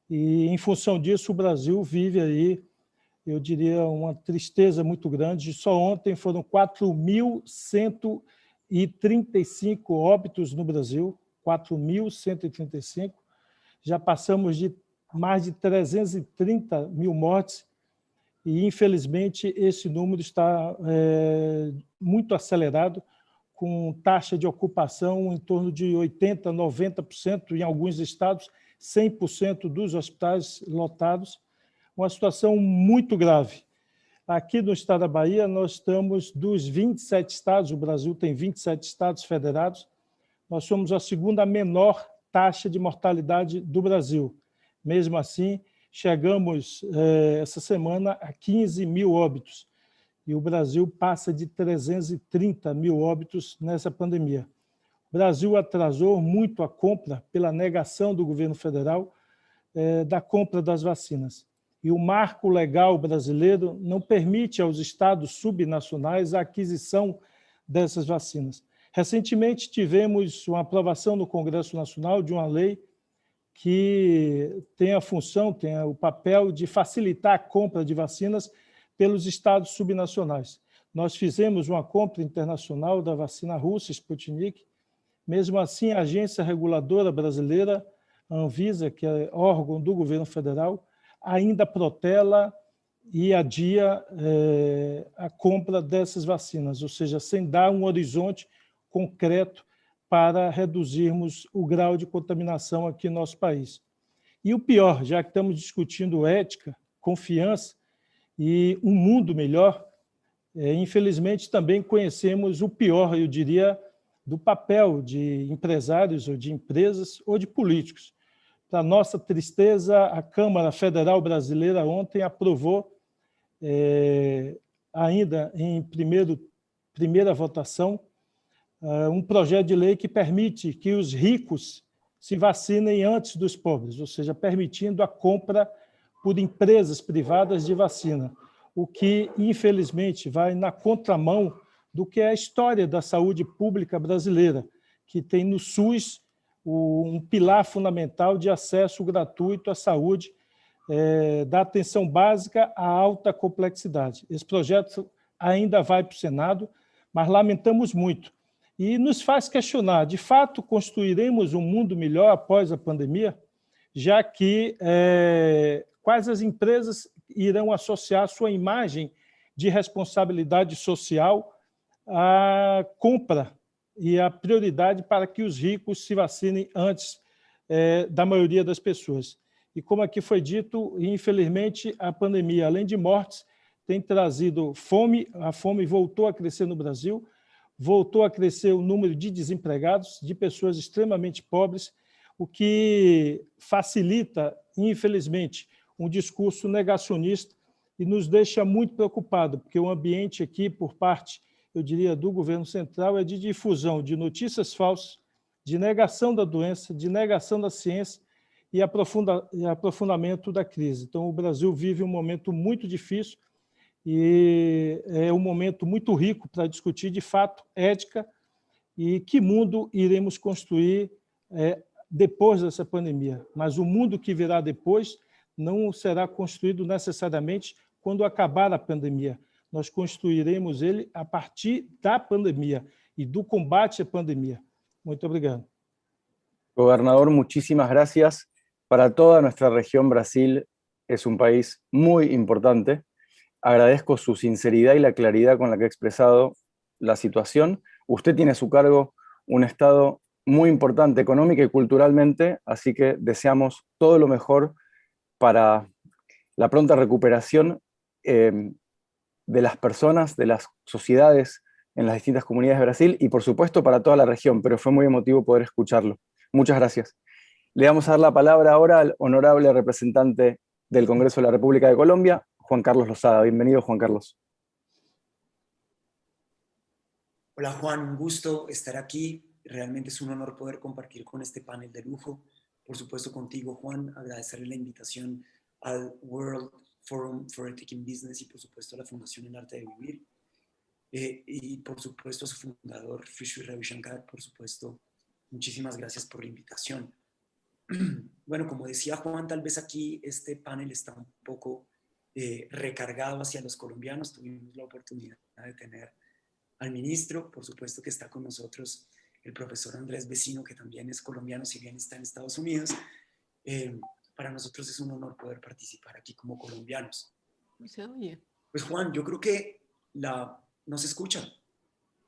S6: E, em função disso, o Brasil vive aí, eu diria, uma tristeza muito grande. Só ontem foram 4.135 óbitos no Brasil, 4.135. Já passamos de mais de 330 mil mortes e, infelizmente, esse número está muito acelerado, com taxa de ocupação em torno de 80%, 90%, em alguns estados, 100% dos hospitais lotados, uma situação muito grave. Aqui no estado da Bahia, nós estamos dos 27 estados, o Brasil tem 27 estados federados, nós somos a segunda menor taxa de mortalidade do Brasil. Mesmo assim, chegamos essa semana a 15 mil óbitos, e o Brasil passa de 330 mil óbitos nessa pandemia. O Brasil atrasou muito a compra, pela negação do governo federal, da compra das vacinas. E o marco legal brasileiro não permite aos estados subnacionais a aquisição dessas vacinas. Recentemente, tivemos uma aprovação no Congresso Nacional de uma lei que tem a função, tem o papel de facilitar a compra de vacinas pelos estados subnacionais. Nós fizemos uma compra internacional da vacina russa, Sputnik. Mesmo assim, a agência reguladora brasileira, a Anvisa, que é órgão do governo federal, ainda protela e adia a compra dessas vacinas, ou seja, sem dar um horizonte concreto para reduzirmos o grau de contaminação aqui no nosso país. E o pior, já que estamos discutindo ética, confiança e um mundo melhor, infelizmente também conhecemos o pior, eu diria, do papel de empresários ou de empresas ou de políticos. Para nossa tristeza, a Câmara Federal Brasileira ontem aprovou, ainda em primeira votação, um projeto de lei que permite que os ricos se vacinem antes dos pobres, ou seja, permitindo a compra por empresas privadas de vacina, o que, infelizmente, vai na contramão do que é a história da saúde pública brasileira, que tem no SUS um pilar fundamental de acesso gratuito à saúde, da atenção básica à alta complexidade. Esse projeto ainda vai para o Senado, mas lamentamos muito. E nos faz questionar, de fato, construiremos um mundo melhor após a pandemia, já que quais as empresas irão associar sua imagem de responsabilidade social à compra e à prioridade para que os ricos se vacinem antes da maioria das pessoas. E como aqui foi dito, infelizmente, a pandemia, além de mortes, tem trazido fome, a fome voltou a crescer no Brasil, voltou a crescer o número de desempregados, de pessoas extremamente pobres, o que facilita, infelizmente, um discurso negacionista e nos deixa muito preocupados, porque o ambiente aqui, por parte, eu diria, do governo central, é de difusão de notícias falsas, de negação da doença, de negação da ciência e aprofundamento da crise. Então, o Brasil vive um momento muito difícil e é um momento muito rico para discutir, de fato, ética e que mundo iremos construir depois dessa pandemia. Mas o mundo que virá depois não será construído necessariamente quando acabar a pandemia. Nós construiremos ele a partir da pandemia y do combate à pandemia. Muito obrigado.
S1: Gobernador, muchísimas gracias. Para toda nuestra región, Brasil es un país muy importante. Agradezco su sinceridad y la claridad con la que ha expresado la situación. Usted tiene a su cargo un Estado muy importante económica y culturalmente, así que deseamos todo lo mejor para la pronta recuperación de las personas, de las sociedades en las distintas comunidades de Brasil y, por supuesto, para toda la región, pero fue muy emotivo poder escucharlo. Muchas gracias. Le vamos a dar la palabra ahora al honorable representante del Congreso de la República de Colombia, Juan Carlos Lozada. Bienvenido, Juan Carlos.
S7: Hola, Juan, un gusto estar aquí. Realmente es un honor poder compartir con este panel de lujo. Por supuesto, contigo, Juan, agradecerle la invitación al World Forum for Ethics in Business y, por supuesto, a la Fundación El Arte de Vivir. Y, por supuesto, a su fundador, Sri Ravi Shankar, por supuesto, muchísimas gracias por la invitación. Bueno, como decía Juan, tal vez aquí este panel está un poco recargado hacia los colombianos. Tuvimos la oportunidad de tener al ministro, por supuesto que está con nosotros el profesor Andrés Vecino, que también es colombiano, si bien está en Estados Unidos. Para nosotros es un honor poder participar aquí como colombianos.
S5: ¿Se oye?
S7: Pues Juan, yo creo que ¿no se escucha?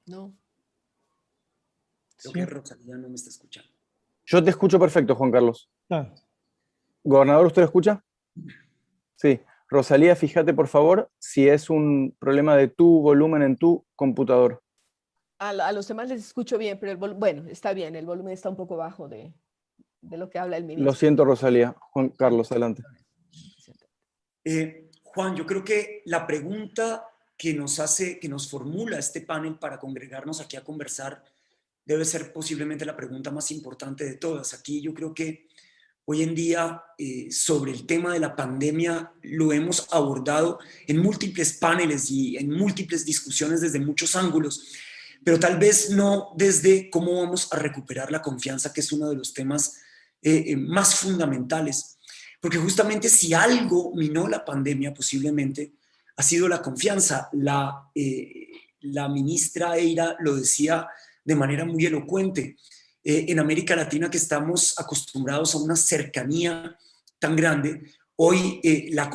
S5: No.
S7: Creo que Rosalía no me está escuchando.
S1: Yo te escucho perfecto, Juan Carlos.
S6: Ah.
S1: Gobernador, ¿usted lo escucha? Sí. Rosalía, fíjate por favor si es un problema de tu volumen en tu computador.
S5: A los demás les escucho bien, pero bueno, está bien, el volumen está un poco bajo de lo que habla el ministro.
S1: Lo siento, Rosalía. Juan Carlos, adelante.
S7: Juan, yo creo que la pregunta que nos formula este panel para congregarnos aquí a conversar debe ser posiblemente la pregunta más importante de todas. Aquí yo creo que hoy en día sobre el tema de la pandemia lo hemos abordado en múltiples paneles y en múltiples discusiones desde muchos ángulos, pero tal vez no desde cómo vamos a recuperar la confianza, que es uno de los temas más fundamentales. Porque justamente si algo minó la pandemia posiblemente ha sido la confianza. La ministra Eira lo decía de manera muy elocuente. En América Latina, que estamos acostumbrados a una cercanía tan grande, hoy la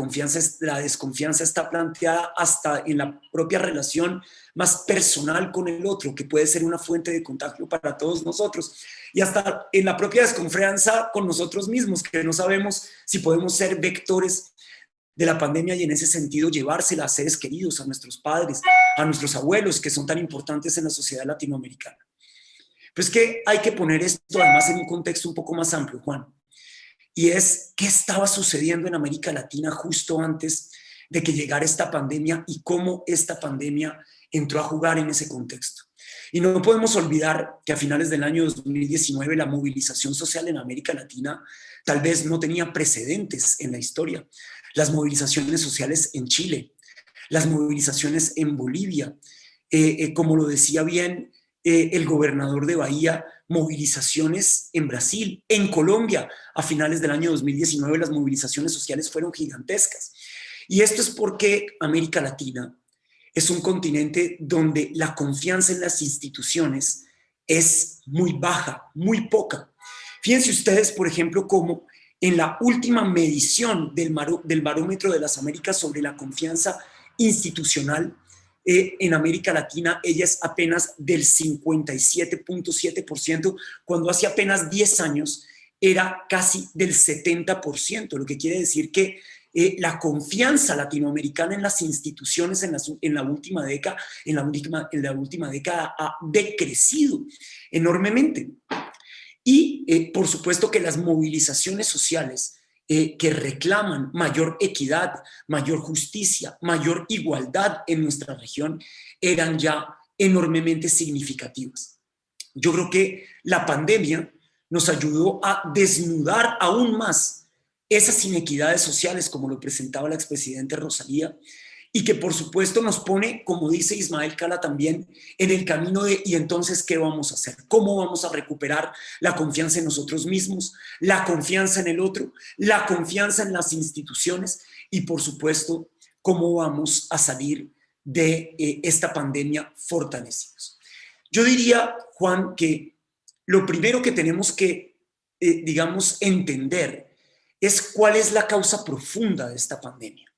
S7: desconfianza está planteada hasta en la propia relación más personal con el otro, que puede ser una fuente de contagio para todos nosotros, y hasta en la propia desconfianza con nosotros mismos, que no sabemos si podemos ser vectores de la pandemia y en ese sentido llevársela a seres queridos, a nuestros padres, a nuestros abuelos, que son tan importantes en la sociedad latinoamericana. Pero es que hay que poner esto además en un contexto un poco más amplio, Juan, y es qué estaba sucediendo en América Latina justo antes de que llegara esta pandemia y cómo esta pandemia entró a jugar en ese contexto. Y no podemos olvidar que a finales del año 2019 la movilización social en América Latina tal vez no tenía precedentes en la historia. Las movilizaciones sociales en Chile, las movilizaciones en Bolivia, como lo decía bien el gobernador de Bahía, movilizaciones en Brasil, en Colombia, a finales del año 2019 las movilizaciones sociales fueron gigantescas. Y esto es porque América Latina es un continente donde la confianza en las instituciones es muy baja, muy poca. Fíjense ustedes, por ejemplo, cómo en la última medición del Barómetro de las Américas sobre la confianza institucional en América Latina, ella es apenas del 57.7%, cuando hace apenas 10 años era casi del 70%, lo que quiere decir que la confianza latinoamericana en las instituciones en la última década ha decrecido enormemente. Y por supuesto que las movilizaciones sociales que reclaman mayor equidad, mayor justicia, mayor igualdad en nuestra región eran ya enormemente significativas. Yo creo que la pandemia nos ayudó a desnudar aún más esas inequidades sociales, como lo presentaba la expresidenta Rosalía, y que por supuesto nos pone, como dice Ismael Cala también, en el camino de ¿y entonces qué vamos a hacer? ¿Cómo vamos a recuperar la confianza en nosotros mismos, la confianza en el otro, la confianza en las instituciones y por supuesto cómo vamos a salir de esta pandemia fortalecidos? Yo diría, Juan, que lo primero que tenemos que, entender es cuál es la causa profunda de esta pandemia.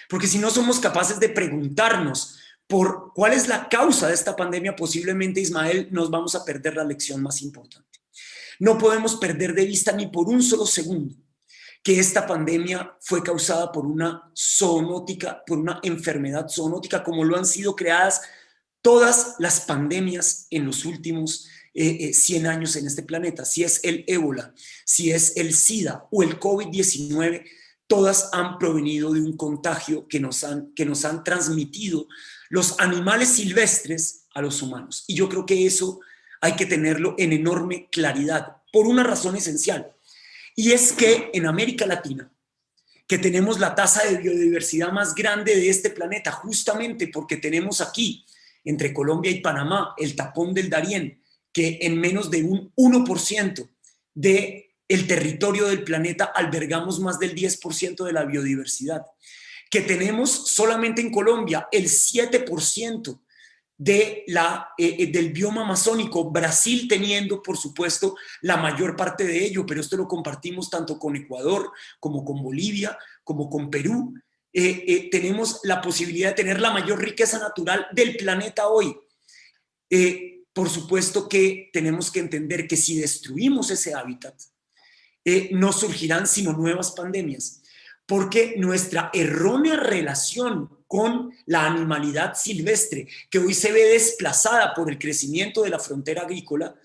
S7: Porque si no somos capaces de preguntarnos por cuál es la causa de esta pandemia, posiblemente, Ismael, nos vamos a perder la lección más importante. No podemos perder de vista ni por un solo segundo que esta pandemia fue causada por una zoonótica, por una enfermedad zoonótica, como lo han sido creadas todas las pandemias en los últimos 100 años en este planeta. Si es el ébola, si es el SIDA o el COVID-19, todas han provenido de un contagio que nos han transmitido los animales silvestres a los humanos. Y yo creo que eso hay que tenerlo en enorme claridad, por una razón esencial. Y es que en América Latina, que tenemos la tasa de biodiversidad más grande de este planeta, justamente porque tenemos aquí, entre Colombia y Panamá, el tapón del Darién, que en menos de un 1% de el territorio del planeta albergamos más del 10% de la biodiversidad, que tenemos solamente en Colombia el 7% del bioma amazónico, Brasil teniendo por supuesto la mayor parte de ello, pero esto lo compartimos tanto con Ecuador como con Bolivia, como con Perú. Tenemos la posibilidad de tener la mayor riqueza natural del planeta hoy. Por supuesto que tenemos que entender que si destruimos ese hábitat, no surgirán sino nuevas pandemias, porque nuestra errónea relación con la animalidad silvestre, que hoy se ve desplazada por el crecimiento de la frontera agrícola,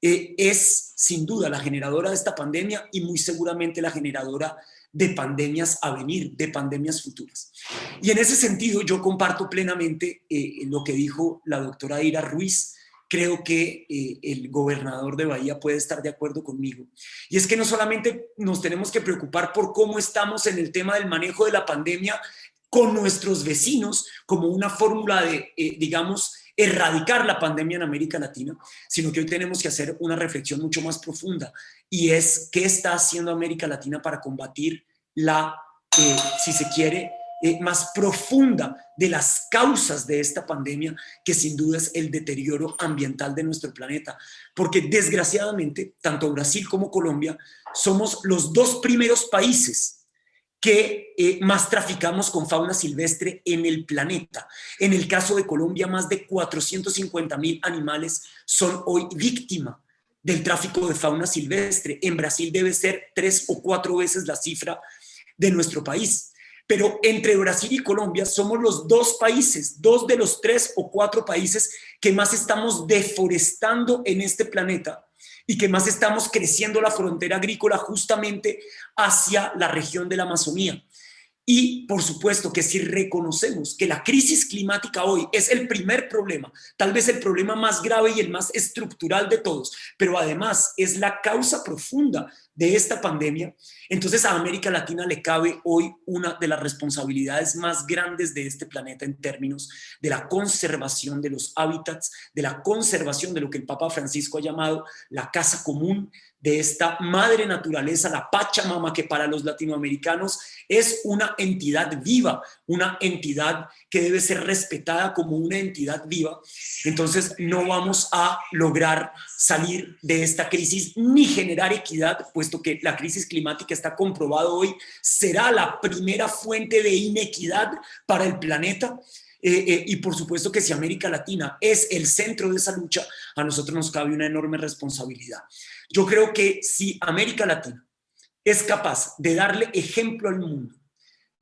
S7: es sin duda la generadora de esta pandemia y muy seguramente la generadora de pandemias a venir, de pandemias futuras. Y en ese sentido yo comparto plenamente lo que dijo la doctora Ira Ruiz. Creo que el gobernador de Bahía puede estar de acuerdo conmigo. Y es que no solamente nos tenemos que preocupar por cómo estamos en el tema del manejo de la pandemia con nuestros vecinos como una fórmula de, digamos, erradicar la pandemia en América Latina, sino que hoy tenemos que hacer una reflexión mucho más profunda, y es qué está haciendo América Latina para combatir la, si se quiere, más profunda de las causas de esta pandemia, que sin duda es el deterioro ambiental de nuestro planeta. Porque desgraciadamente, tanto Brasil como Colombia somos los dos primeros países que más traficamos con fauna silvestre en el planeta. En el caso de Colombia, más de 450.000 animales son hoy víctima del tráfico de fauna silvestre. En Brasil debe ser 3 o 4 veces la cifra de nuestro país. Pero entre Brasil y Colombia somos los dos países, 2 de los 3 o 4 países que más estamos deforestando en este planeta y que más estamos creciendo la frontera agrícola justamente hacia la región de la Amazonía. Y por supuesto que si reconocemos que la crisis climática hoy es el primer problema, tal vez el problema más grave y el más estructural de todos, pero además es la causa profunda de esta pandemia, entonces a América Latina le cabe hoy una de las responsabilidades más grandes de este planeta en términos de la conservación de los hábitats, de la conservación de lo que el Papa Francisco ha llamado la casa común, de esta madre naturaleza, la Pachamama, que para los latinoamericanos es una entidad viva, una entidad que debe ser respetada como una entidad viva. Entonces no vamos a lograr salir de esta crisis ni generar equidad, puesto que la crisis climática, está comprobado hoy, será la primera fuente de inequidad para el planeta. Y por supuesto que si América Latina es el centro de esa lucha, a nosotros nos cabe una enorme responsabilidad. Yo creo que si América Latina es capaz de darle ejemplo al mundo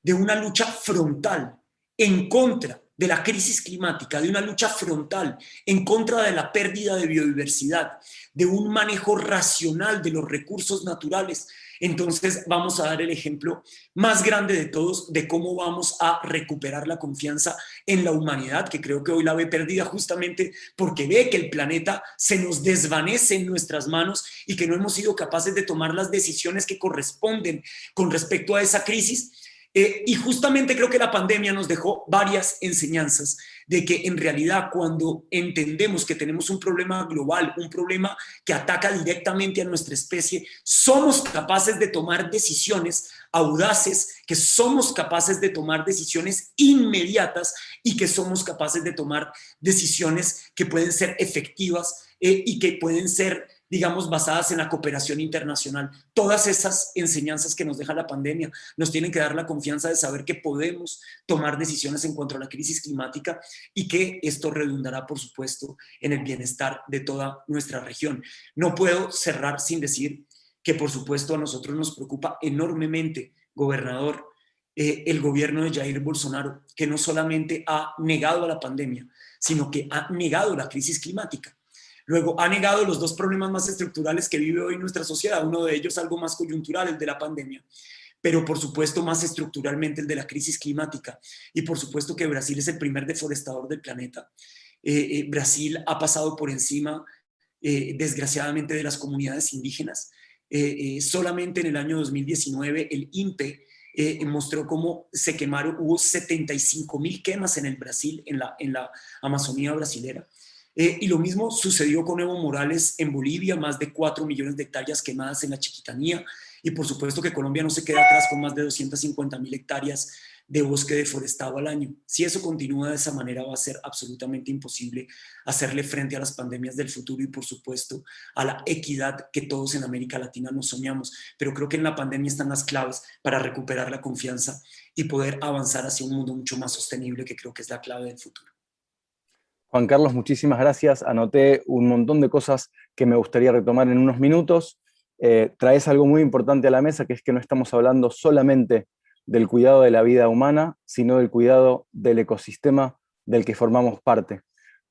S7: de una lucha frontal en contra de la crisis climática, de una lucha frontal en contra de la pérdida de biodiversidad, de un manejo racional de los recursos naturales, entonces vamos a dar el ejemplo más grande de todos de cómo vamos a recuperar la confianza en la humanidad, que creo que hoy la ve perdida justamente porque ve que el planeta se nos desvanece en nuestras manos y que no hemos sido capaces de tomar las decisiones que corresponden con respecto a esa crisis. Y justamente creo que la pandemia nos dejó varias enseñanzas de que en realidad cuando entendemos que tenemos un problema global, un problema que ataca directamente a nuestra especie, somos capaces de tomar decisiones audaces, que somos capaces de tomar decisiones inmediatas y que somos capaces de tomar decisiones que pueden ser efectivas y que pueden ser, digamos, basadas en la cooperación internacional. Todas esas enseñanzas que nos deja la pandemia nos tienen que dar la confianza de saber que podemos tomar decisiones en cuanto a la crisis climática y que esto redundará, por supuesto, en el bienestar de toda nuestra región. No puedo cerrar sin decir que, por supuesto, a nosotros nos preocupa enormemente, gobernador, el gobierno de Jair Bolsonaro, que no solamente ha negado a la pandemia, sino que ha negado la crisis climática. Luego, ha negado los dos problemas más estructurales que vive hoy nuestra sociedad, uno de ellos algo más coyuntural, el de la pandemia, pero por supuesto más estructuralmente el de la crisis climática. Y por supuesto que Brasil es el primer deforestador del planeta. Brasil ha pasado por encima, desgraciadamente, de las comunidades indígenas. Solamente en el año 2019 el INPE mostró cómo se quemaron, hubo 75.000 quemas en el Brasil, en la Amazonía brasilera. Y lo mismo sucedió con Evo Morales en Bolivia, más de 4 millones de hectáreas quemadas en la Chiquitanía. Y por supuesto que Colombia no se queda atrás con más de 250.000 hectáreas de bosque deforestado al año. Si eso continúa de esa manera, va a ser absolutamente imposible hacerle frente a las pandemias del futuro y, por supuesto, a la equidad que todos en América Latina nos soñamos. Pero creo que en la pandemia están las claves para recuperar la confianza y poder avanzar hacia un mundo mucho más sostenible, que creo que es la clave del futuro.
S1: Juan Carlos, muchísimas gracias. Anoté un montón de cosas que me gustaría retomar en unos minutos. Traes algo muy importante a la mesa, que es que no estamos hablando solamente del cuidado de la vida humana, sino del cuidado del ecosistema del que formamos parte.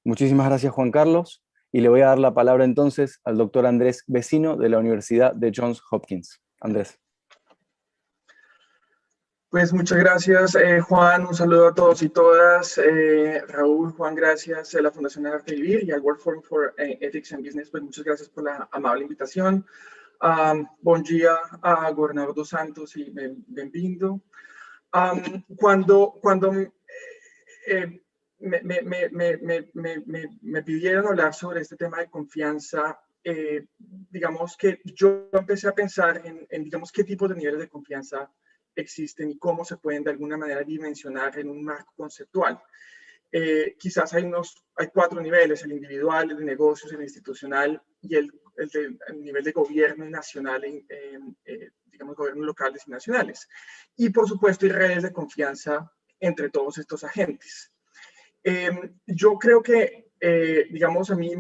S1: Muchísimas gracias, Juan Carlos. Y le voy a dar la palabra entonces al doctor Andrés Vecino de la Universidad de Johns Hopkins. Andrés.
S8: Pues muchas gracias, Juan. Un saludo a todos y todas. Raúl, Juan, gracias a la Fundación Arte de Vivir y al World Forum for Ethics and Business. Pues muchas gracias por la amable invitación. Bom dia a Gobernador dos Santos y bem-vindo. Cuando me pidieron hablar sobre este tema de confianza, digamos que yo empecé a pensar en digamos, qué tipo de niveles de confianza existen y cómo se pueden de alguna manera dimensionar en un marco conceptual. Quizás hay 4 niveles: el individual, el de negocios, el institucional y el nivel de gobierno nacional, digamos, gobiernos locales y nacionales. Y por supuesto hay redes de confianza entre todos estos agentes. Yo creo que, digamos, a mí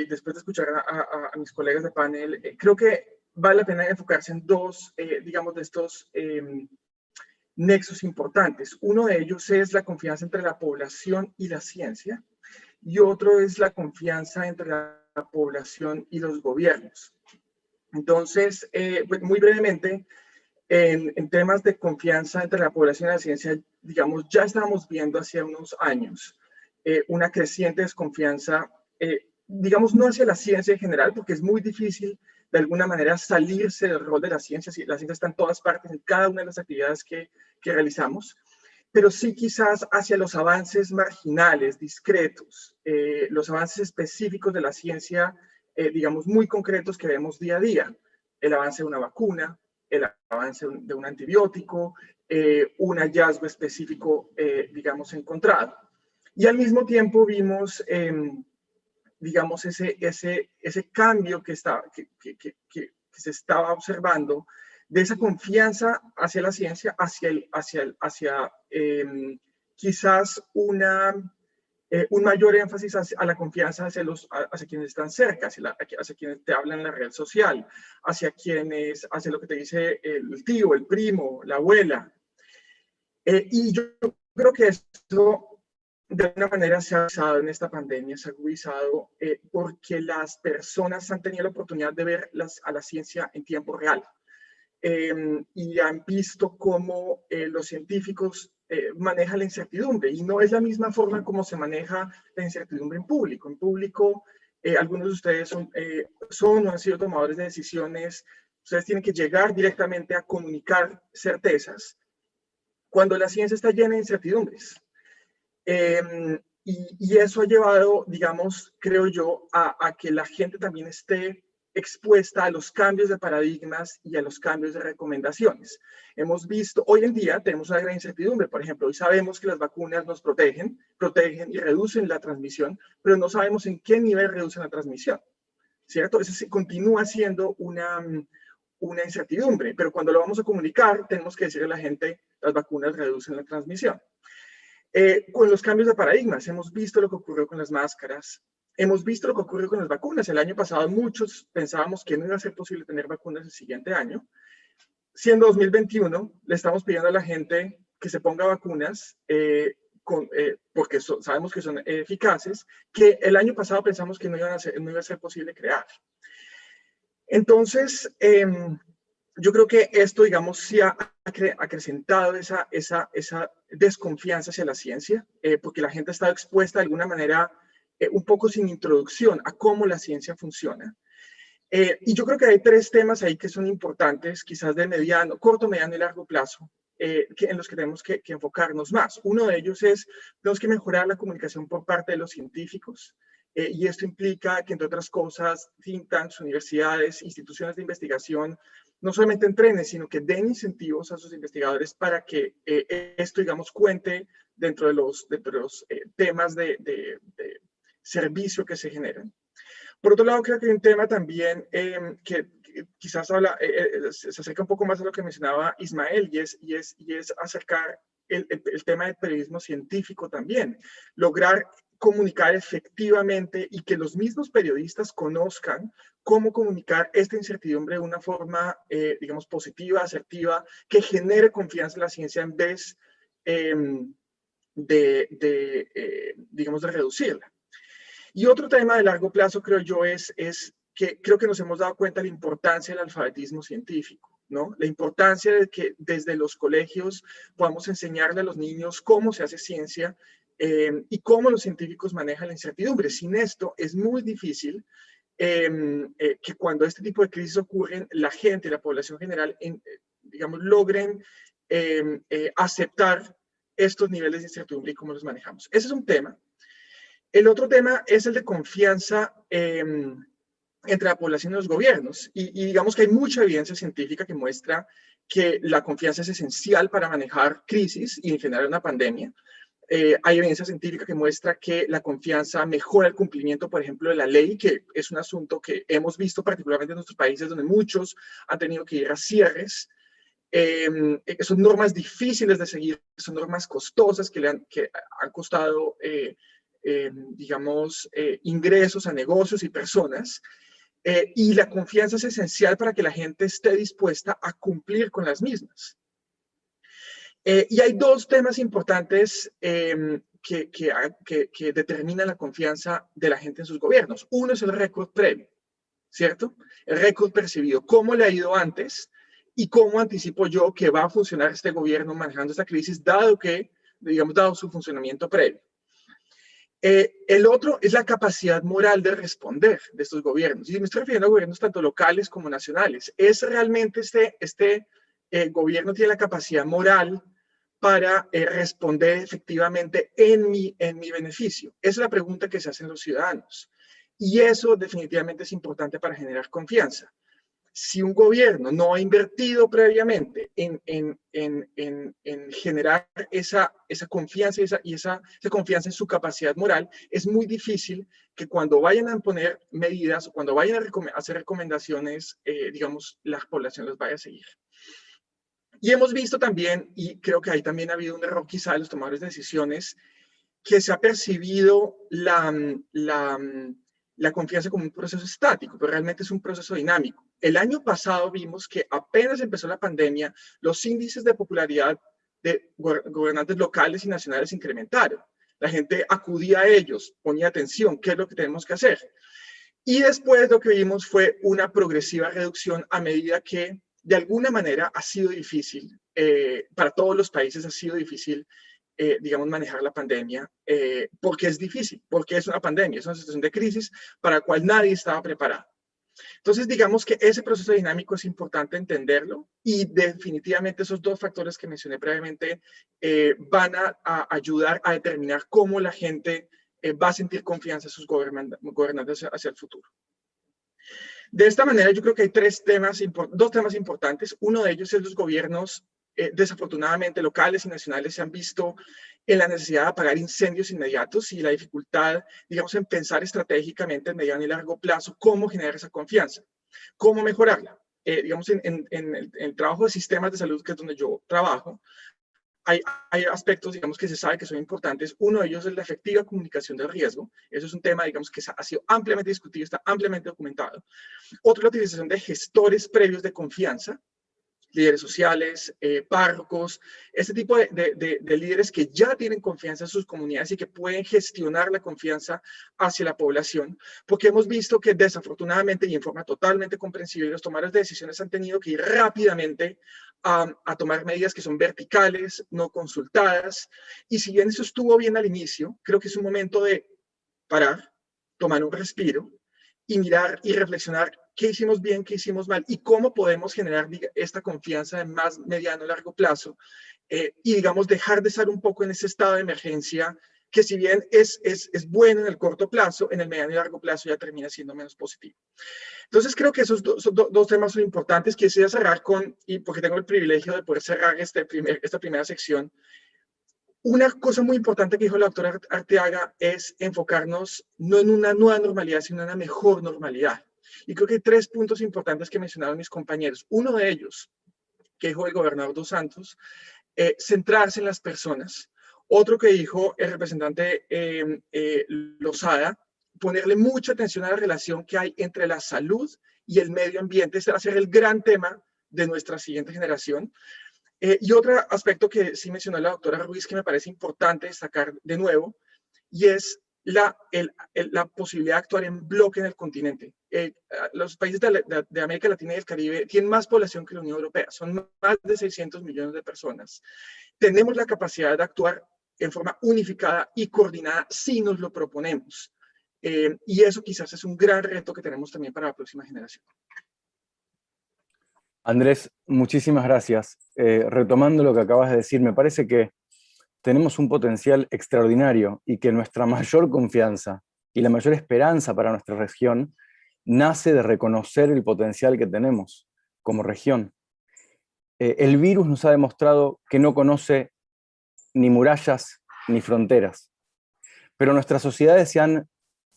S8: después de escuchar a mis colegas de panel, creo que vale la pena enfocarse en 2, digamos, de estos nexos importantes. Uno de ellos es la confianza entre la población y la ciencia, y otro es la confianza entre la población y los gobiernos. Entonces, pues muy brevemente, en temas de confianza entre la población y la ciencia, digamos, ya estábamos viendo hace unos años una creciente desconfianza, digamos, no hacia la ciencia en general, porque es muy difícil de alguna manera salirse del rol de la ciencia. La ciencia está en todas partes, en cada una de las actividades que realizamos, pero sí quizás hacia los avances marginales, discretos, los avances específicos de la ciencia, digamos, muy concretos que vemos día a día. El avance de una vacuna, el avance de un antibiótico, un hallazgo específico, digamos, encontrado. Y al mismo tiempo vimos, digamos, ese cambio que se estaba observando, de esa confianza hacia la ciencia, hacia quizás un mayor énfasis a la confianza hacia quienes están cerca, hacia quienes te hablan en la red social, hacia lo que te dice el tío, el primo, la abuela. Y yo creo que esto de alguna manera se ha agudizado en esta pandemia, se ha agudizado porque las personas han tenido la oportunidad de ver a la ciencia en tiempo real. Y han visto cómo los científicos manejan la incertidumbre, y no es la misma forma como se maneja la incertidumbre en público. En público, algunos de ustedes son o han sido tomadores de decisiones. Ustedes tienen que llegar directamente a comunicar certezas, cuando la ciencia está llena de incertidumbres. Y eso ha llevado, digamos, creo yo, a que la gente también esté expuesta a los cambios de paradigmas y a los cambios de recomendaciones. Hemos visto, hoy en día tenemos una gran incertidumbre. Por ejemplo, hoy sabemos que las vacunas nos protegen y reducen la transmisión, pero no sabemos en qué nivel reducen la transmisión, ¿cierto? Eso continúa siendo una incertidumbre, pero cuando lo vamos a comunicar, tenemos que decirle a la gente, las vacunas reducen la transmisión. Con los cambios de paradigmas, hemos visto lo que ocurrió con las máscaras, hemos visto lo que ocurrió con las vacunas. El año pasado muchos pensábamos que no iba a ser posible tener vacunas el siguiente año. Siendo 2021, le estamos pidiendo a la gente que se ponga vacunas porque sabemos que son eficaces, que el año pasado pensamos que no iba a ser posible crear. Entonces, yo creo que esto, digamos, sí ha acrecentado esa desconfianza hacia la ciencia, porque la gente ha estado expuesta de alguna manera un poco sin introducción a cómo la ciencia funciona. Y yo creo que hay 3 temas ahí que son importantes, quizás de corto, mediano y largo plazo, en los que tenemos que enfocarnos más. Uno de ellos es, tenemos que mejorar la comunicación por parte de los científicos. Y esto implica que, entre otras cosas, think tanks, universidades, instituciones de investigación, no solamente entrenen, sino que den incentivos a sus investigadores para que esto, digamos, cuente dentro de los temas de servicio que se generan. Por otro lado, creo que hay un tema también que quizás se acerca un poco más a lo que mencionaba Ismael, y es acercar el tema del periodismo científico también. Lograr comunicar efectivamente y que los mismos periodistas conozcan cómo comunicar esta incertidumbre de una forma, digamos, positiva, asertiva, que genere confianza en la ciencia en vez digamos, de reducirla. Y otro tema de largo plazo, creo yo, es que creo que nos hemos dado cuenta de la importancia del alfabetismo científico, ¿no? La importancia de que desde los colegios podamos enseñarle a los niños cómo se hace ciencia y cómo los científicos manejan la incertidumbre. Sin esto es muy difícil que cuando este tipo de crisis ocurren, la gente, la población general, digamos, logren aceptar estos niveles de incertidumbre y cómo los manejamos. Ese es un tema. El otro tema es el de confianza entre la población y los gobiernos. Y digamos que hay mucha evidencia científica que muestra que la confianza es esencial para manejar crisis y en general una pandemia. Hay evidencia científica que muestra que la confianza mejora el cumplimiento, por ejemplo, de la ley, que es un asunto que hemos visto particularmente en nuestros países donde muchos han tenido que ir a cierres. Son normas difíciles de seguir, son normas costosas que han costado, digamos, ingresos a negocios y personas. Y la confianza es esencial para que la gente esté dispuesta a cumplir con las mismas. Y hay dos temas importantes que determinan la confianza de la gente en sus gobiernos. Uno es el récord previo, ¿cierto? El récord percibido. ¿Cómo le ha ido antes? ¿Y cómo anticipo yo que va a funcionar este gobierno manejando esta crisis, dado su funcionamiento previo? El otro es la capacidad moral de responder de estos gobiernos. Y me estoy refiriendo a gobiernos tanto locales como nacionales. ¿Es realmente este gobierno tiene la capacidad moral para responder efectivamente en mi beneficio? Esa es la pregunta que se hacen los ciudadanos. Y eso definitivamente es importante para generar confianza. Si un gobierno no ha invertido previamente en generar esa confianza y esa confianza en su capacidad moral, es muy difícil que cuando vayan a poner medidas o cuando vayan a hacer recomendaciones, digamos, la población los vaya a seguir. Y hemos visto también, y creo que ahí también ha habido un error quizá de los tomadores de decisiones, que se ha percibido la confianza como un proceso estático, pero realmente es un proceso dinámico. El año pasado vimos que apenas empezó la pandemia, los índices de popularidad de gobernantes locales y nacionales se incrementaron. La gente acudía a ellos, ponía atención, ¿qué es lo que tenemos que hacer? Y después lo que vimos fue una progresiva reducción a medida que, de alguna manera, ha sido difícil, para todos los países ha sido difícil, digamos, manejar la pandemia, porque es difícil, porque es una pandemia, es una situación de crisis para la cual nadie estaba preparado. Entonces, digamos que ese proceso dinámico es importante entenderlo y definitivamente esos dos factores que mencioné previamente van a ayudar a determinar cómo la gente va a sentir confianza en sus gobernantes hacia el futuro. De esta manera, yo creo que hay dos temas importantes. Uno de ellos es los gobiernos, desafortunadamente locales y nacionales, se han visto en la necesidad de apagar incendios inmediatos y la dificultad, digamos, en pensar estratégicamente en mediano y largo plazo cómo generar esa confianza, cómo mejorarla. Digamos, en el trabajo de sistemas de salud, que es donde yo trabajo, hay aspectos, digamos, que se sabe que son importantes. Uno de ellos es la efectiva comunicación del riesgo. Eso es un tema, digamos, que ha sido ampliamente discutido, está ampliamente documentado. Otro es la utilización de gestores previos de confianza, líderes sociales, párrocos, este tipo de líderes que ya tienen confianza en sus comunidades y que pueden gestionar la confianza hacia la población, porque hemos visto que desafortunadamente y en forma totalmente comprensible los tomadores de decisiones han tenido que ir rápidamente a tomar medidas que son verticales, no consultadas, y si bien eso estuvo bien al inicio, creo que es un momento de parar, tomar un respiro y mirar y reflexionar qué hicimos bien, qué hicimos mal y cómo podemos generar esta confianza en más mediano, largo plazo y, digamos, dejar de estar un poco en ese estado de emergencia que, si bien es bueno en el corto plazo, en el mediano y largo plazo ya termina siendo menos positivo. Entonces, creo que esos dos temas son importantes. Quisiera cerrar y porque tengo el privilegio de poder cerrar esta primera sección. Una cosa muy importante que dijo la doctora Arteaga es enfocarnos no en una nueva normalidad, sino en una mejor normalidad. Y creo que hay 3 puntos importantes que mencionaron mis compañeros. Uno de ellos, que dijo el gobernador Dos Santos, centrarse en las personas. Otro que dijo el representante Lozada, ponerle mucha atención a la relación que hay entre la salud y el medio ambiente. Este va a ser el gran tema de nuestra siguiente generación. Y otro aspecto que sí mencionó la doctora Ruiz que me parece importante destacar de nuevo, y es la posibilidad de actuar en bloque en el continente. Los países de América Latina y el Caribe tienen más población que la Unión Europea, son más de 600 millones de personas. Tenemos la capacidad de actuar en forma unificada y coordinada si nos lo proponemos. Y eso quizás es un gran reto que tenemos también para la próxima generación.
S1: Andrés, muchísimas gracias. Retomando lo que acabas de decir, me parece que tenemos un potencial extraordinario y que nuestra mayor confianza y la mayor esperanza para nuestra región nace de reconocer el potencial que tenemos como región. El virus nos ha demostrado que no conoce ni murallas ni fronteras, pero nuestras sociedades se han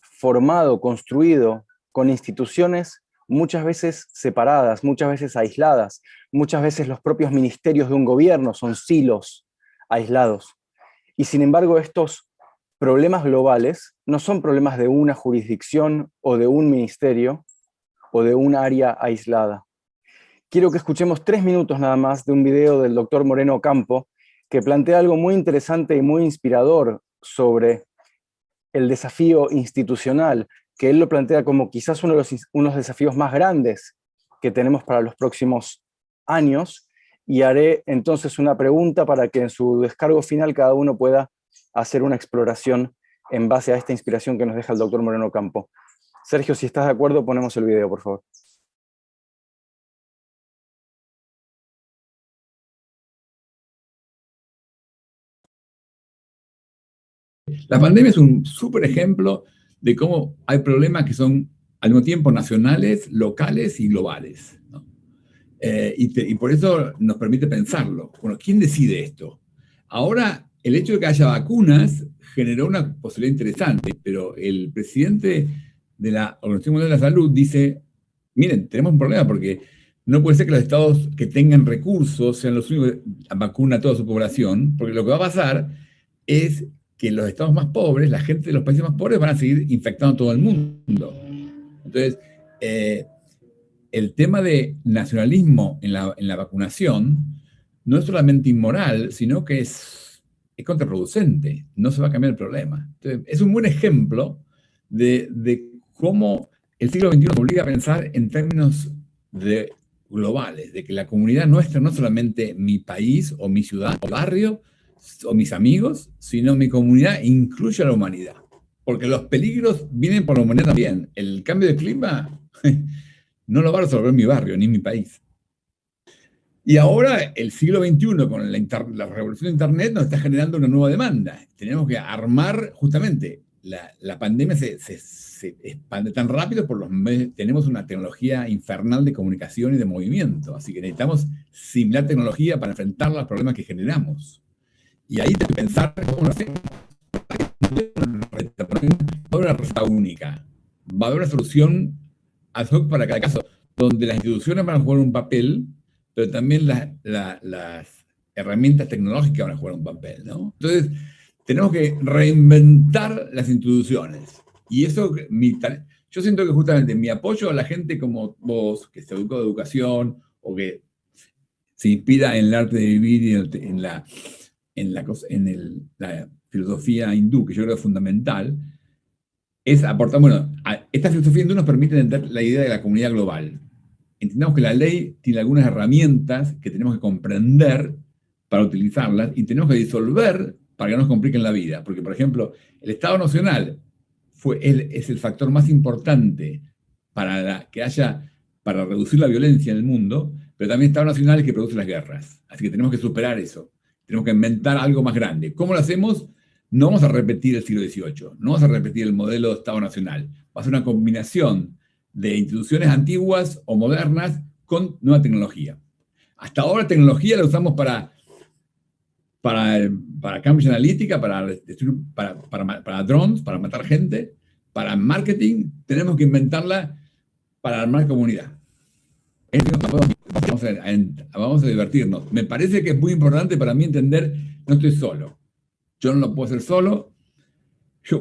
S1: formado, construido con instituciones muchas veces separadas, muchas veces aisladas, muchas veces los propios ministerios de un gobierno son silos aislados. Y sin embargo, estos problemas globales no son problemas de una jurisdicción o de un ministerio o de un área aislada. Quiero que escuchemos 3 minutos nada más de un video del doctor Moreno Ocampo que plantea algo muy interesante y muy inspirador sobre el desafío institucional, que él lo plantea como quizás uno de los desafíos más grandes que tenemos para los próximos años, y haré entonces una pregunta para que en su descargo final cada uno pueda hacer una exploración en base a esta inspiración que nos deja el doctor Moreno Ocampo. Sergio, si estás de acuerdo, ponemos el video, por favor.
S9: La pandemia es un súper ejemplo de cómo hay problemas que son al mismo tiempo nacionales, locales y globales, ¿no? Y por eso nos permite pensarlo. Bueno, ¿quién decide esto? Ahora, el hecho de que haya vacunas generó una posibilidad interesante, pero el presidente de la Organización Mundial de la Salud dice, miren, tenemos un problema porque no puede ser que los estados que tengan recursos sean los únicos que vacunan a toda su población, porque lo que va a pasar es que los estados más pobres, la gente de los países más pobres van a seguir infectando a todo el mundo. Entonces, el tema de nacionalismo en la vacunación no es solamente inmoral, sino que es contraproducente. No se va a cambiar el problema. Entonces, es un buen ejemplo de cómo el siglo XXI nos obliga a pensar en términos globales, de que la comunidad nuestra no es solamente mi país o mi ciudad o barrio o mis amigos, sino mi comunidad incluye a la humanidad. Porque los peligros vienen por la humanidad también. El cambio de clima no lo va a resolver mi barrio ni mi país. Y ahora el siglo XXI con la revolución de Internet nos está generando una nueva demanda. Tenemos que armar justamente, la pandemia se expande tan rápido por los medios, tenemos una tecnología infernal de comunicación y de movimiento, así que necesitamos similar tecnología para enfrentar los problemas que generamos. Y ahí tenemos que pensar cómo lo hacemos. No va a haber una receta única, va a haber una solución ad hoc para cada caso, donde las instituciones van a jugar un papel, pero también las herramientas tecnológicas van a jugar un papel, ¿no? Entonces, tenemos que reinventar las instituciones. Y eso, yo siento que justamente mi apoyo a la gente como vos, que se educó de educación, o que se inspira en el arte de vivir y en la filosofía hindú, que yo creo es fundamental, es aportar, bueno, esta filosofía hindú nos permite entender la idea de la comunidad global. Entendamos que la ley tiene algunas herramientas que tenemos que comprender para utilizarlas y tenemos que disolver para que no nos compliquen la vida. Porque, por ejemplo, el Estado Nacional es el factor más importante para reducir la violencia en el mundo, pero también el Estado Nacional es que produce las guerras. Así que tenemos que superar eso. Tenemos que inventar algo más grande. ¿Cómo lo hacemos? No vamos a repetir el siglo XVIII, no vamos a repetir el modelo de Estado Nacional. Va a ser una combinación de instituciones antiguas o modernas con nueva tecnología. Hasta ahora la tecnología la usamos para Cambridge Analytica, para drones, para matar gente, para marketing. Tenemos que inventarla para armar comunidad. Vamos a divertirnos. Me parece que es muy importante para mí entender, no estoy solo. Yo no lo puedo hacer solo. Yo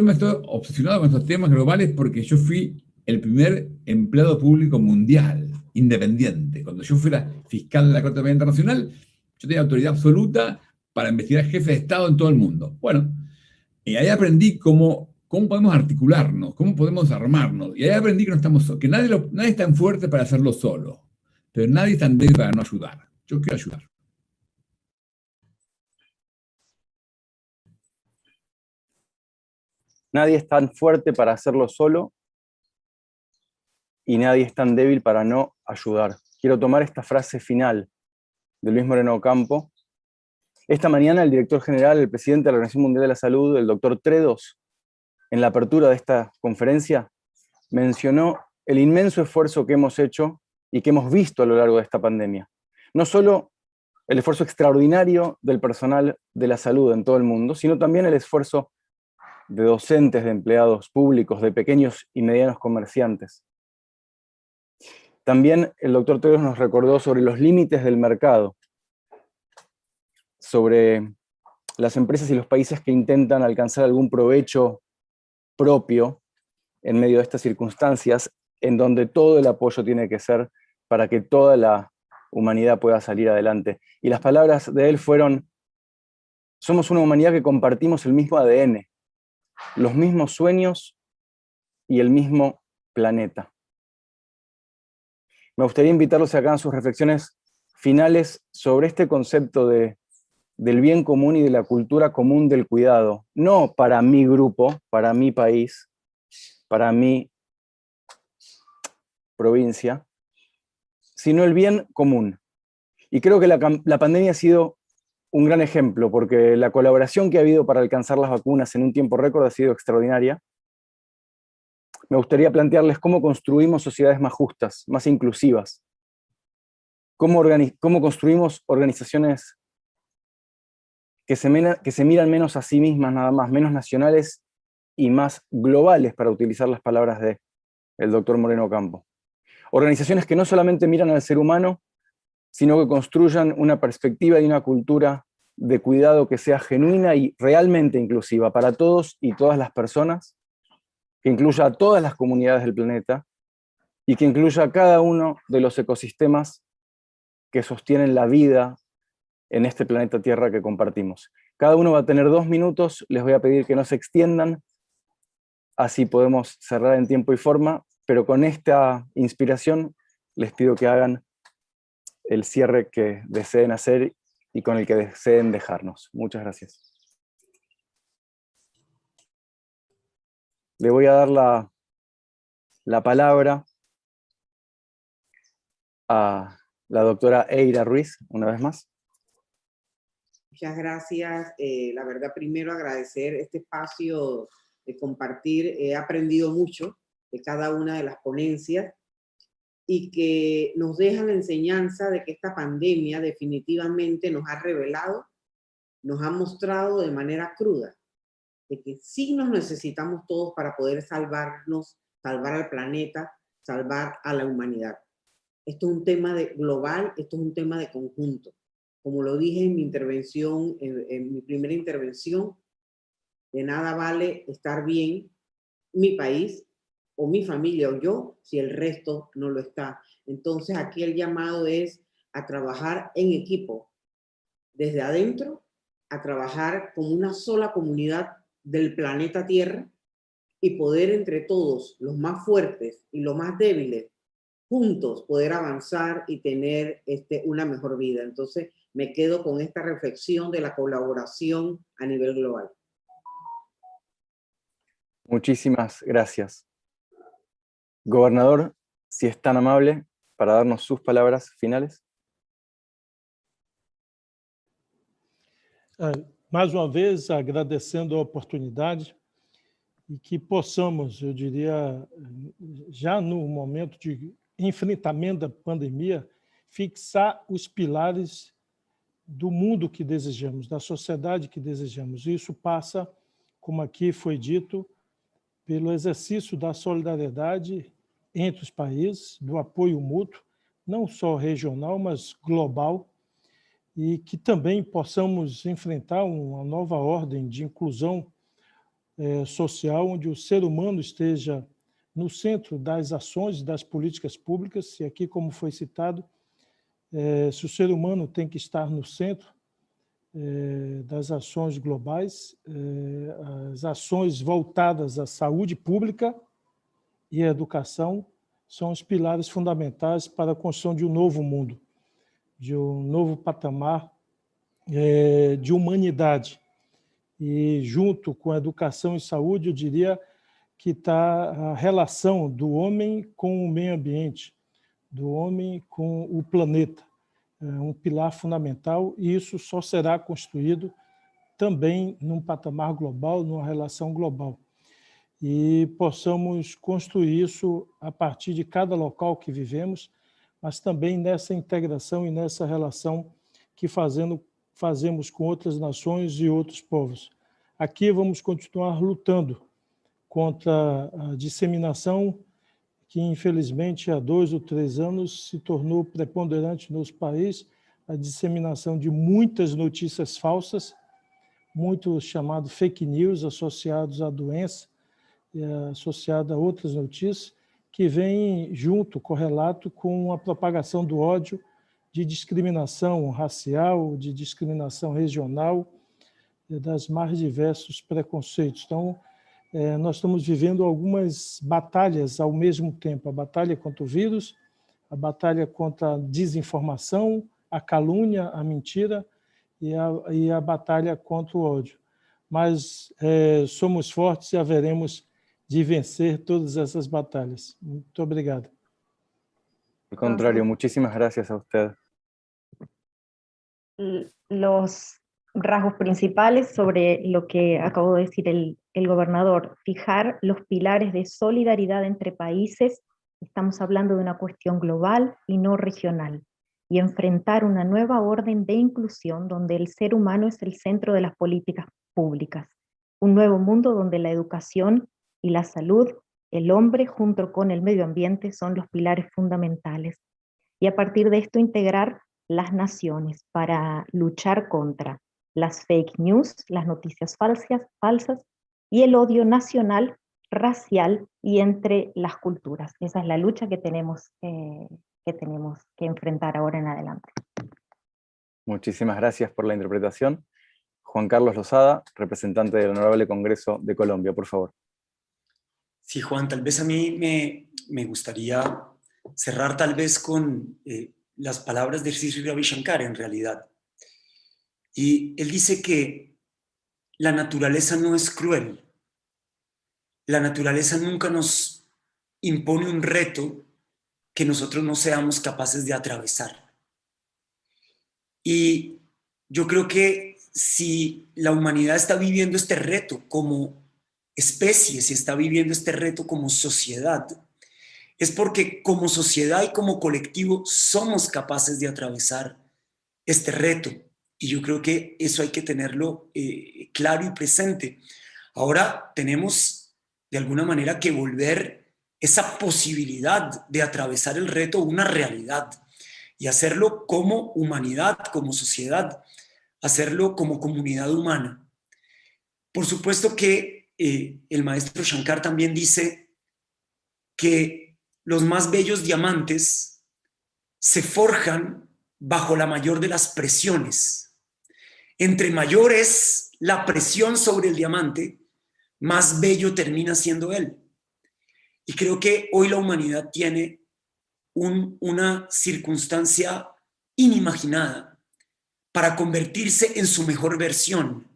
S9: me estoy obsesionado con estos temas globales porque yo fui el primer empleado público mundial, independiente. Cuando yo fuera fiscal de la Corte Penal Internacional, yo tenía autoridad absoluta para investigar jefes de Estado en todo el mundo. Bueno, Y ahí aprendí cómo podemos articularnos, cómo podemos armarnos. Y ahí aprendí que no estamos, que nadie es tan fuerte para hacerlo solo, pero nadie es tan débil para no ayudar. Yo quiero ayudar.
S1: Nadie es tan fuerte para hacerlo solo y nadie es tan débil para no ayudar. Quiero tomar esta frase final de Luis Moreno Ocampo. Esta mañana el director general, el presidente de la Organización Mundial de la Salud, el doctor Tedros, en la apertura de esta conferencia, mencionó el inmenso esfuerzo que hemos hecho y que hemos visto a lo largo de esta pandemia. No solo el esfuerzo extraordinario del personal de la salud en todo el mundo, sino también el esfuerzo de docentes, de empleados públicos, de pequeños y medianos comerciantes. También el doctor Tedros nos recordó sobre los límites del mercado, sobre las empresas y los países que intentan alcanzar algún provecho propio en medio de estas circunstancias, en donde todo el apoyo tiene que ser para que toda la humanidad pueda salir adelante. Y las palabras de él fueron: somos una humanidad que compartimos el mismo ADN, los mismos sueños y el mismo planeta. Me gustaría invitarlos a que hagan sus reflexiones finales sobre este concepto del bien común y de la cultura común del cuidado, no para mi grupo, para mi país, para mi provincia, sino el bien común. Y creo que la pandemia ha sido un gran ejemplo, porque la colaboración que ha habido para alcanzar las vacunas en un tiempo récord ha sido extraordinaria. Me gustaría plantearles cómo construimos sociedades más justas, más inclusivas, cómo construimos organizaciones que se miran menos a sí mismas nada más, menos nacionales y más globales, para utilizar las palabras del doctor Moreno Ocampo. Organizaciones que no solamente miran al ser humano, sino que construyan una perspectiva y una cultura de cuidado que sea genuina y realmente inclusiva para todos y todas las personas, que incluya a todas las comunidades del planeta y que incluya a cada uno de los ecosistemas que sostienen la vida en este planeta Tierra que compartimos. Cada uno va a tener 2 minutos, les voy a pedir que no se extiendan, así podemos cerrar en tiempo y forma, pero con esta inspiración les pido que hagan el cierre que deseen hacer y con el que deseen dejarnos. Muchas gracias. Le voy a dar la palabra a la doctora Eira Ruiz, una vez más.
S3: Muchas gracias. La verdad, primero agradecer este espacio de compartir. He aprendido mucho de cada una de las ponencias y que nos deja la enseñanza de que esta pandemia definitivamente nos ha revelado, nos ha mostrado de manera cruda, de que sí nos necesitamos todos para poder salvarnos, salvar al planeta, salvar a la humanidad. Esto es un tema global, esto es un tema de conjunto. Como lo dije en mi intervención, en mi primera intervención, de nada vale estar bien mi país o mi familia o yo si el resto no lo está. Entonces aquí el llamado es a trabajar en equipo, desde adentro, a trabajar como una sola comunidad del planeta Tierra y poder entre todos, los más fuertes y los más débiles, juntos poder avanzar y tener una mejor vida. Entonces me quedo con esta reflexión de la colaboración a nivel global.
S1: Muchísimas gracias. Gobernador, si es tan amable para darnos sus palabras finales.
S6: Mais uma vez, agradecendo a oportunidade e que possamos, eu diria, já no momento de enfrentamento da pandemia, fixar os pilares do mundo que desejamos, da sociedade que desejamos. Isso passa, como aqui foi dito, pelo exercício da solidariedade entre os países, do apoio mútuo, não só regional, mas global, e que também possamos enfrentar uma nova ordem de inclusão social, onde o ser humano esteja no centro das ações e das políticas públicas, e aqui, como foi citado, se o ser humano tem que estar no centro, das ações globais, as ações voltadas à saúde pública e à educação são os pilares fundamentais para a construção de um novo mundo, de um novo patamar de humanidade. E junto com a educação e saúde, eu diria que está a relação do homem com o meio ambiente, do homem com o planeta. É um pilar fundamental, e isso só será construído também num patamar global, numa relação global. E possamos construir isso a partir de cada local que vivemos, mas também nessa integração e nessa relação que fazemos com outras nações e outros povos. Aqui vamos continuar lutando contra a disseminação que, infelizmente, há 2 ou 3 anos se tornou preponderante no nosso país, a disseminação de muitas notícias falsas, muito chamado fake news, associados à doença, associada a outras notícias, que vem junto, correlato com a propagação do ódio, de discriminação racial, de discriminação regional, das mais diversos preconceitos. Então, nós estamos vivendo algumas batalhas ao mesmo tempo, a batalha contra o vírus, a batalha contra a desinformação, a calúnia, a mentira e a batalha contra o ódio. Mas somos fortes e haveremos de vencer todas essas batalhas. Muito obrigado.
S1: Al contrario, muchísimas gracias a usted.
S10: Los rasgos principales sobre lo que acabó de decir el gobernador: fijar los pilares de solidaridad entre países, estamos hablando de una cuestión global y no regional, y enfrentar una nueva orden de inclusión donde el ser humano es el centro de las políticas públicas, un nuevo mundo donde la educación y la salud, el hombre junto con el medio ambiente son los pilares fundamentales, y a partir de esto integrar las naciones para luchar contra las fake news, las noticias falsas y el odio nacional, racial y entre las culturas. Esa es la lucha que tenemos que enfrentar ahora en adelante.
S1: Muchísimas gracias por la interpretación. Juan Carlos Lozada, representante del Honorable Congreso de Colombia, por favor.
S7: Sí, Juan, tal vez a mí me gustaría cerrar tal vez con las palabras de Sri Ravi Shankar en realidad. Y él dice que la naturaleza no es cruel. La naturaleza nunca nos impone un reto que nosotros no seamos capaces de atravesar. Y yo creo que si la humanidad está viviendo este reto como especie, si está viviendo este reto como sociedad, es porque como sociedad y como colectivo somos capaces de atravesar este reto. Y yo creo que eso hay que tenerlo claro y presente. Ahora tenemos de alguna manera que volver esa posibilidad de atravesar el reto una realidad y hacerlo como humanidad, como sociedad, hacerlo como comunidad humana. Por supuesto que el maestro Shankar también dice que los más bellos diamantes se forjan bajo la mayor de las presiones. Entre mayor es la presión sobre el diamante, más bello termina siendo él. Y creo que hoy la humanidad tiene una circunstancia inimaginada para convertirse en su mejor versión.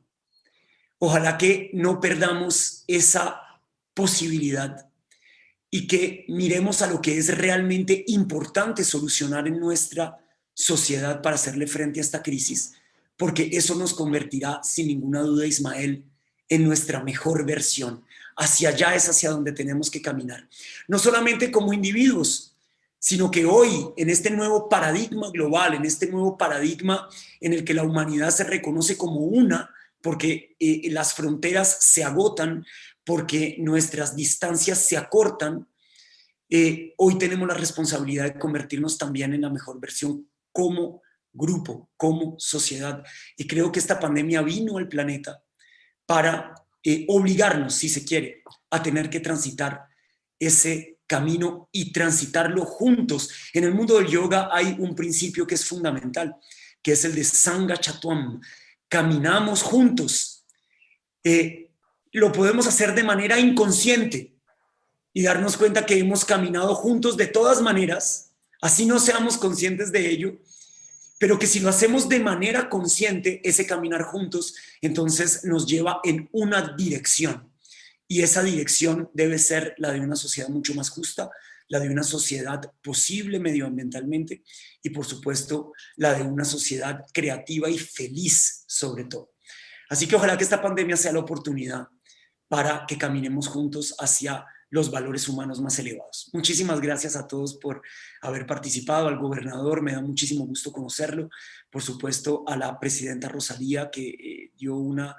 S7: Ojalá que no perdamos esa posibilidad y que miremos a lo que es realmente importante solucionar en nuestra sociedad para hacerle frente a esta crisis, porque eso nos convertirá, sin ninguna duda, Ismael, en nuestra mejor versión. Hacia allá es hacia donde tenemos que caminar. No solamente como individuos, sino que hoy, en este nuevo paradigma global, en este nuevo paradigma en el que la humanidad se reconoce como una, porque las fronteras se agotan, porque nuestras distancias se acortan, hoy tenemos la responsabilidad de convertirnos también en la mejor versión como grupo, como sociedad. Y creo que esta pandemia vino al planeta para obligarnos, si se quiere, a tener que transitar ese camino y transitarlo juntos. En el mundo del yoga hay un principio que es fundamental, que es el de Sangha Chatvam, caminamos juntos, lo podemos hacer de manera inconsciente y darnos cuenta que hemos caminado juntos de todas maneras, así no seamos conscientes de ello, pero que si lo hacemos de manera consciente, ese caminar juntos, entonces nos lleva en una dirección. Y esa dirección debe ser la de una sociedad mucho más justa, la de una sociedad posible medioambientalmente y, por supuesto, la de una sociedad creativa y feliz sobre todo. Así que ojalá que esta pandemia sea la oportunidad para que caminemos juntos hacia los valores humanos más elevados. Muchísimas gracias a todos por haber participado, al gobernador, me da muchísimo gusto conocerlo, por supuesto a la presidenta Rosalía, que dio una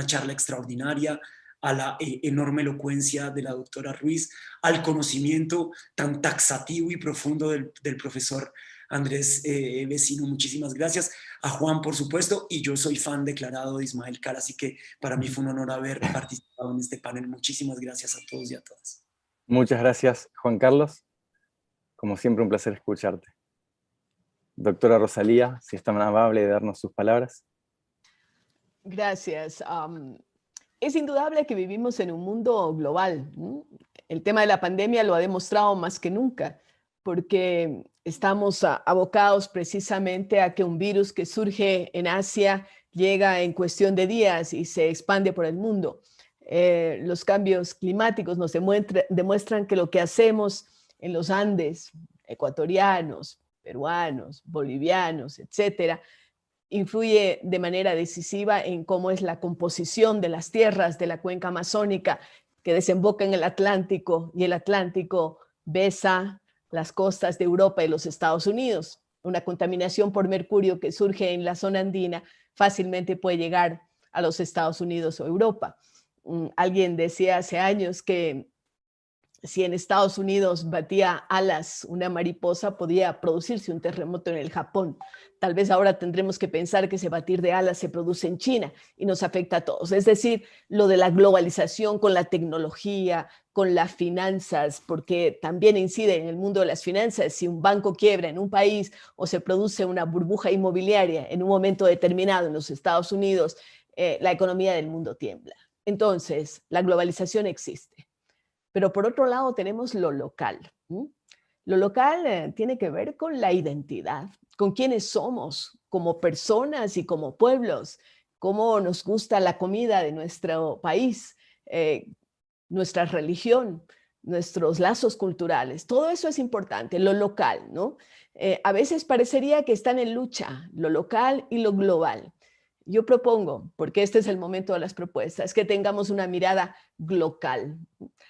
S7: charla extraordinaria, a la enorme elocuencia de la doctora Ruiz, al conocimiento tan taxativo y profundo del profesor Andrés Vecino, muchísimas gracias. A Juan, por supuesto, y yo soy fan declarado de Ismael Cala, así que para mí fue un honor haber participado en este panel. Muchísimas gracias a todos y a todas.
S1: Muchas gracias, Juan Carlos. Como siempre, un placer escucharte. Doctora Rosalía, si es tan amable de darnos sus palabras.
S5: Gracias. Es indudable que vivimos en un mundo global. El tema de la pandemia lo ha demostrado más que nunca, porque estamos abocados precisamente a que un virus que surge en Asia llega en cuestión de días y se expande por el mundo. Los cambios climáticos nos demuestran que lo que hacemos en los Andes, ecuatorianos, peruanos, bolivianos, etcétera, influye de manera decisiva en cómo es la composición de las tierras de la cuenca amazónica que desemboca en el Atlántico, y el Atlántico besa las costas de Europa y los Estados Unidos. Una contaminación por mercurio que surge en la zona andina fácilmente puede llegar a los Estados Unidos o Europa. Alguien decía hace años que si en Estados Unidos batía alas una mariposa, podía producirse un terremoto en el Japón. Tal vez ahora tendremos que pensar que ese batir de alas se produce en China y nos afecta a todos. Es decir, lo de la globalización con la tecnología, con las finanzas, porque también incide en el mundo de las finanzas. Si un banco quiebra en un país o se produce una burbuja inmobiliaria en un momento determinado en los Estados Unidos, la economía del mundo tiembla. Entonces, la globalización existe. Pero por otro lado tenemos lo local. Lo local tiene que ver con la identidad, con quiénes somos como personas y como pueblos, cómo nos gusta la comida de nuestro país, nuestra religión, nuestros lazos culturales. Todo eso es importante, lo local, ¿no? A veces parecería que están en lucha, lo local y lo global. Yo propongo, porque este es el momento de las propuestas, que tengamos una mirada glocal.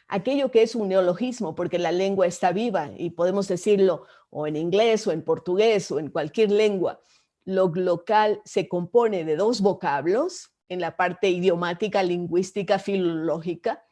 S5: Aquello que es un neologismo, porque la lengua está viva y podemos decirlo o en inglés o en portugués o en cualquier lengua. Lo glocal se compone de dos vocablos en la parte idiomática, lingüística, filológica,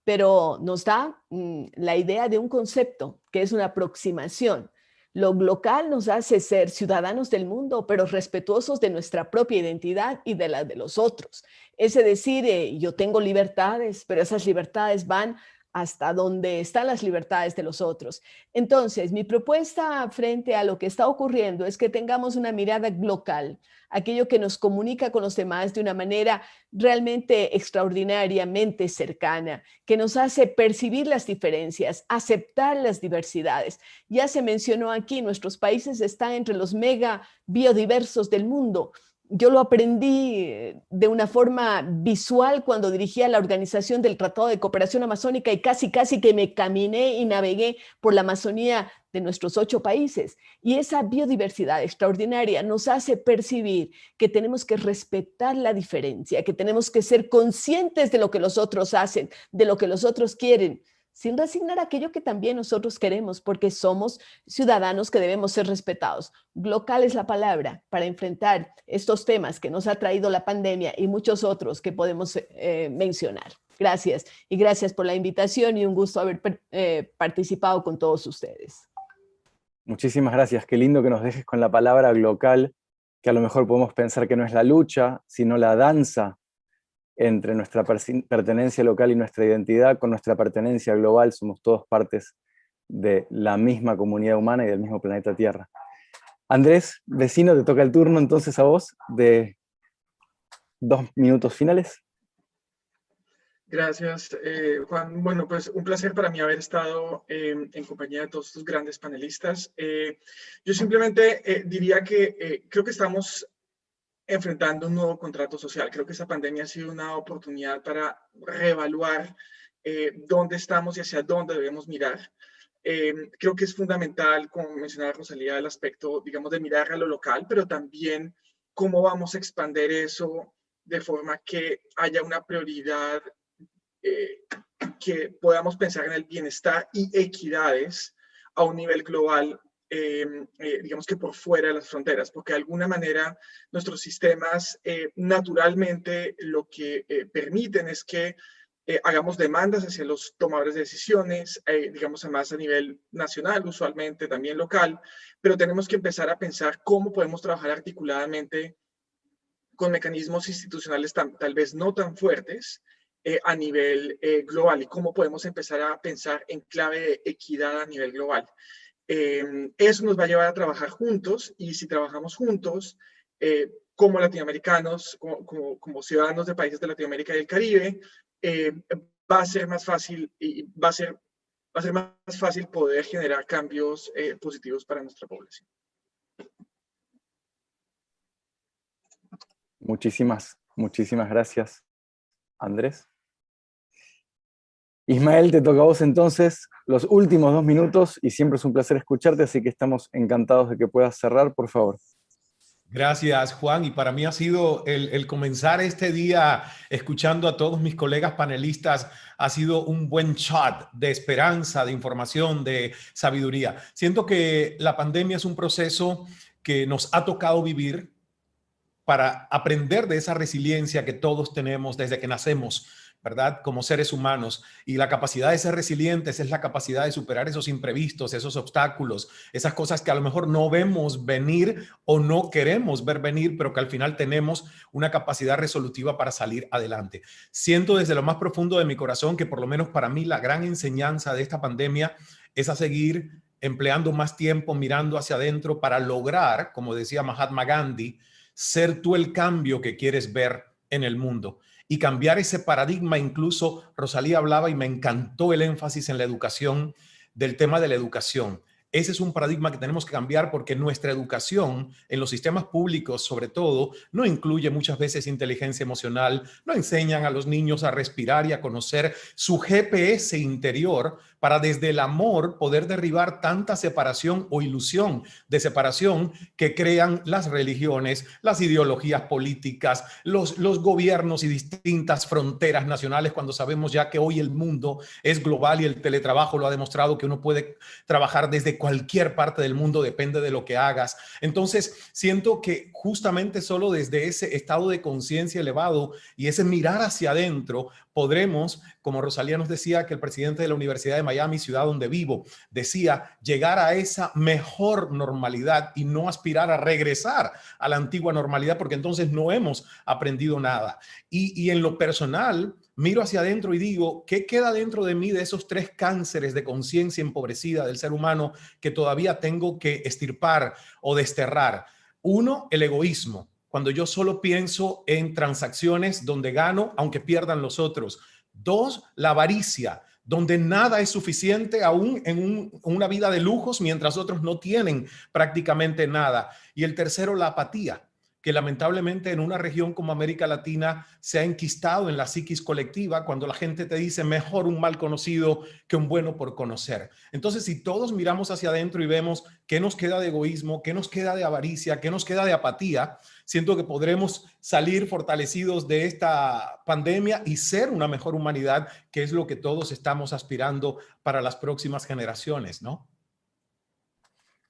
S5: pero nos da la idea de un concepto que es una aproximación. Lo local nos hace ser ciudadanos del mundo, pero respetuosos de nuestra propia identidad y de la de los otros. Es decir, yo tengo libertades, pero esas libertades van hasta donde están las libertades de los otros. Entonces, mi propuesta frente a lo que está ocurriendo es que tengamos una mirada local, aquello que nos comunica con los demás de una manera realmente extraordinariamente cercana, que nos hace percibir las diferencias, aceptar las diversidades. Ya se mencionó aquí, nuestros países están entre los mega biodiversos del mundo. Yo lo aprendí de una forma visual cuando dirigía la organización del Tratado de Cooperación Amazónica y casi que me caminé y navegué por la Amazonía de nuestros 8 países. Y esa biodiversidad extraordinaria nos hace percibir que tenemos que respetar la diferencia, que tenemos que ser conscientes de lo que los otros hacen, de lo que los otros quieren, sin resignar aquello que también nosotros queremos, porque somos ciudadanos que debemos ser respetados. Local es la palabra para enfrentar estos temas que nos ha traído la pandemia y muchos otros que podemos mencionar. Gracias, y gracias por la invitación y un gusto haber participado con todos ustedes.
S1: Muchísimas gracias, qué lindo que nos dejes con la palabra local, que a lo mejor podemos pensar que no es la lucha, sino la danza entre nuestra pertenencia local y nuestra identidad, con nuestra pertenencia global, somos todos partes de la misma comunidad humana y del mismo planeta Tierra. Andrés, Vecino, te toca el turno entonces a vos de 2 minutos finales.
S8: Gracias, Juan. Bueno, pues un placer para mí haber estado en compañía de todos estos grandes panelistas. Yo simplemente diría que creo que estamos enfrentando un nuevo contrato social. Creo que esta pandemia ha sido una oportunidad para reevaluar dónde estamos y hacia dónde debemos mirar. Creo que es fundamental, como mencionaba Rosalía, el aspecto, digamos, de mirar a lo local, pero también cómo vamos a expandir eso de forma que haya una prioridad, que podamos pensar en el bienestar y equidades a un nivel global, digamos que por fuera de las fronteras, porque de alguna manera nuestros sistemas naturalmente lo que permiten es que hagamos demandas hacia los tomadores de decisiones, digamos más a nivel nacional, usualmente también local, pero tenemos que empezar a pensar cómo podemos trabajar articuladamente con mecanismos institucionales tal vez no tan fuertes a nivel global, y cómo podemos empezar a pensar en clave de equidad a nivel global. Eso nos va a llevar a trabajar juntos, y si trabajamos juntos, como latinoamericanos, como ciudadanos de países de Latinoamérica y el Caribe, va a ser más fácil y va a ser más fácil poder generar cambios positivos para nuestra población.
S1: Muchísimas gracias, Andrés. Ismael, te toca a vos entonces los últimos 2 minutos, y siempre es un placer escucharte, así que estamos encantados de que puedas cerrar, por favor.
S4: Gracias, Juan. Y para mí ha sido el comenzar este día escuchando a todos mis colegas panelistas, ha sido un buen shot de esperanza, de información, de sabiduría. Siento que la pandemia es un proceso que nos ha tocado vivir para aprender de esa resiliencia que todos tenemos desde que nacemos, ¿verdad? Como seres humanos. Y la capacidad de ser resilientes es la capacidad de superar esos imprevistos, esos obstáculos, esas cosas que a lo mejor no vemos venir o no queremos ver venir, pero que al final tenemos una capacidad resolutiva para salir adelante. Siento desde lo más profundo de mi corazón que, por lo menos para mí, la gran enseñanza de esta pandemia es a seguir empleando más tiempo mirando hacia adentro para lograr, como decía Mahatma Gandhi, ser tú el cambio que quieres ver en el mundo y cambiar ese paradigma. Incluso Rosalía hablaba, y me encantó el énfasis en la educación, del tema de la educación. Ese es un paradigma que tenemos que cambiar, porque nuestra educación en los sistemas públicos, sobre todo, no incluye muchas veces inteligencia emocional, no enseñan a los niños a respirar y a conocer su GPS interior para desde el amor poder derribar tanta separación o ilusión de separación que crean las religiones, las ideologías políticas, los gobiernos y distintas fronteras nacionales, cuando sabemos ya que hoy el mundo es global y el teletrabajo lo ha demostrado, que uno puede trabajar desde cualquier parte del mundo, depende de lo que hagas. Entonces, siento que justamente solo desde ese estado de conciencia elevado y ese mirar hacia adentro podremos, como Rosalía nos decía, que el presidente de la Universidad de Miami, ciudad donde vivo, decía, llegar a esa mejor normalidad y no aspirar a regresar a la antigua normalidad, porque entonces no hemos aprendido nada. Y en lo personal, miro hacia adentro y digo, ¿qué queda dentro de mí de esos 3 cánceres de conciencia empobrecida del ser humano que todavía tengo que extirpar o desterrar? 1, el egoísmo. Cuando yo solo pienso en transacciones donde gano, aunque pierdan los otros. 2, la avaricia, donde nada es suficiente aún en una vida de lujos, mientras otros no tienen prácticamente nada. Y el tercero, la apatía, que lamentablemente en una región como América Latina se ha enquistado en la psiquis colectiva, cuando la gente te dice mejor un mal conocido que un bueno por conocer. Entonces, si todos miramos hacia adentro y vemos qué nos queda de egoísmo, qué nos queda de avaricia, qué nos queda de apatía, siento que podremos salir fortalecidos de esta pandemia y ser una mejor humanidad, que es lo que todos estamos aspirando para las próximas generaciones, ¿no?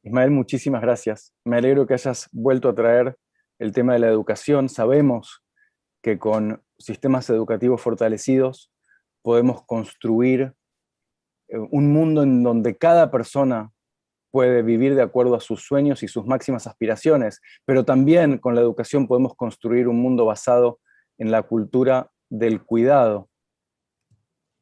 S1: Ismael, muchísimas gracias. Me alegro que hayas vuelto a traer el tema de la educación. Sabemos que con sistemas educativos fortalecidos podemos construir un mundo en donde cada persona puede vivir de acuerdo a sus sueños y sus máximas aspiraciones, pero también con la educación podemos construir un mundo basado en la cultura del cuidado,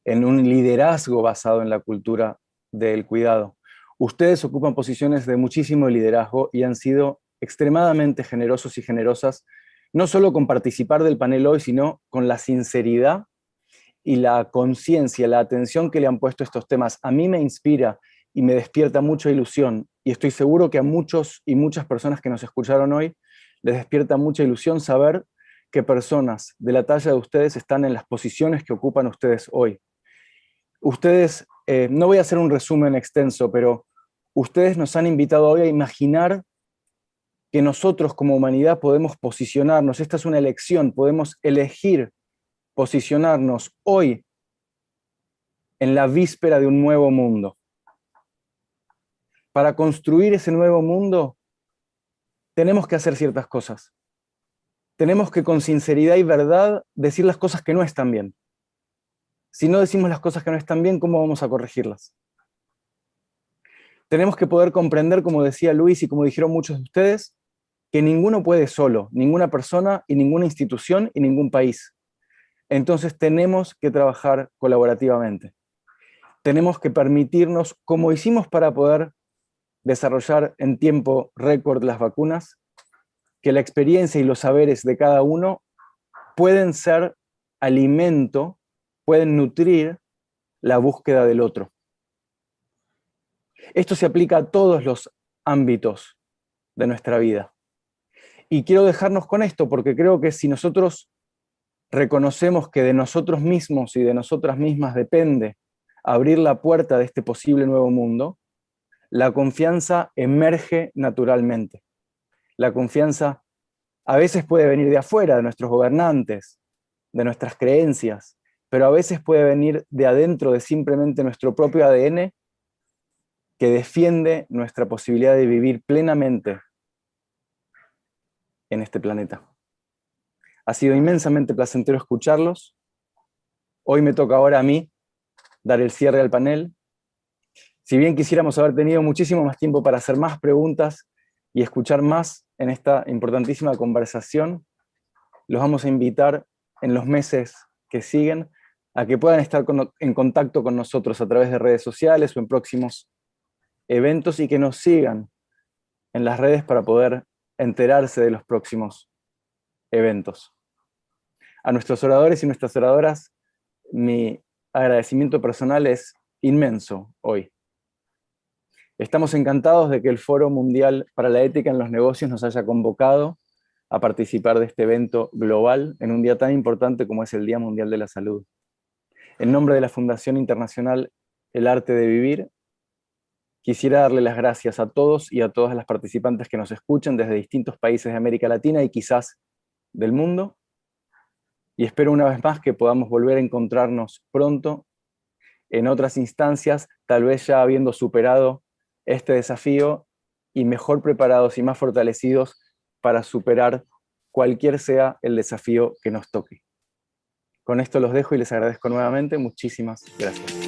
S1: en un liderazgo basado en la cultura del cuidado. Ustedes ocupan posiciones de muchísimo liderazgo y han sido extremadamente generosos y generosas no solo con participar del panel hoy, sino con la sinceridad y la conciencia, la atención que le han puesto estos temas. A mí me inspira y me despierta mucha ilusión, y estoy seguro que a muchos y muchas personas que nos escucharon hoy les despierta mucha ilusión saber que personas de la talla de ustedes están en las posiciones que ocupan ustedes hoy. Ustedes, no voy a hacer un resumen extenso, pero ustedes nos han invitado hoy a imaginar que nosotros como humanidad podemos posicionarnos. Esta es una elección, podemos elegir posicionarnos hoy en la víspera de un nuevo mundo. Para construir ese nuevo mundo, tenemos que hacer ciertas cosas. Tenemos que con sinceridad y verdad decir las cosas que no están bien. Si no decimos las cosas que no están bien, ¿cómo vamos a corregirlas? Tenemos que poder comprender, como decía Luis y como dijeron muchos de ustedes, que ninguno puede solo, ninguna persona y ninguna institución y ningún país. Entonces tenemos que trabajar colaborativamente. Tenemos que permitirnos, como hicimos para poder desarrollar en tiempo récord las vacunas, que la experiencia y los saberes de cada uno pueden ser alimento, pueden nutrir la búsqueda del otro. Esto se aplica a todos los ámbitos de nuestra vida. Y quiero dejarnos con esto, porque creo que si nosotros reconocemos que de nosotros mismos y de nosotras mismas depende abrir la puerta de este posible nuevo mundo, la confianza emerge naturalmente. La confianza a veces puede venir de afuera, de nuestros gobernantes, de nuestras creencias, pero a veces puede venir de adentro, de simplemente nuestro propio ADN, que defiende nuestra posibilidad de vivir plenamente en este planeta. Ha sido inmensamente placentero escucharlos. Hoy me toca ahora a mí dar el cierre al panel. Si bien quisiéramos haber tenido muchísimo más tiempo para hacer más preguntas y escuchar más en esta importantísima conversación, los vamos a invitar en los meses que siguen a que puedan estar en contacto con nosotros a través de redes sociales o en próximos eventos y que nos sigan en las redes para poder enterarse de los próximos eventos. A nuestros oradores y nuestras oradoras, mi agradecimiento personal es inmenso hoy. Estamos encantados de que el Foro Mundial para la Ética en los Negocios nos haya convocado a participar de este evento global en un día tan importante como es el Día Mundial de la Salud. En nombre de la Fundación Internacional El Arte de Vivir, quisiera darle las gracias a todos y a todas las participantes que nos escuchan desde distintos países de América Latina y quizás del mundo. Y espero una vez más que podamos volver a encontrarnos pronto en otras instancias, tal vez ya habiendo superado este desafío y mejor preparados y más fortalecidos para superar cualquier sea el desafío que nos toque. Con esto los dejo y les agradezco nuevamente. Muchísimas gracias.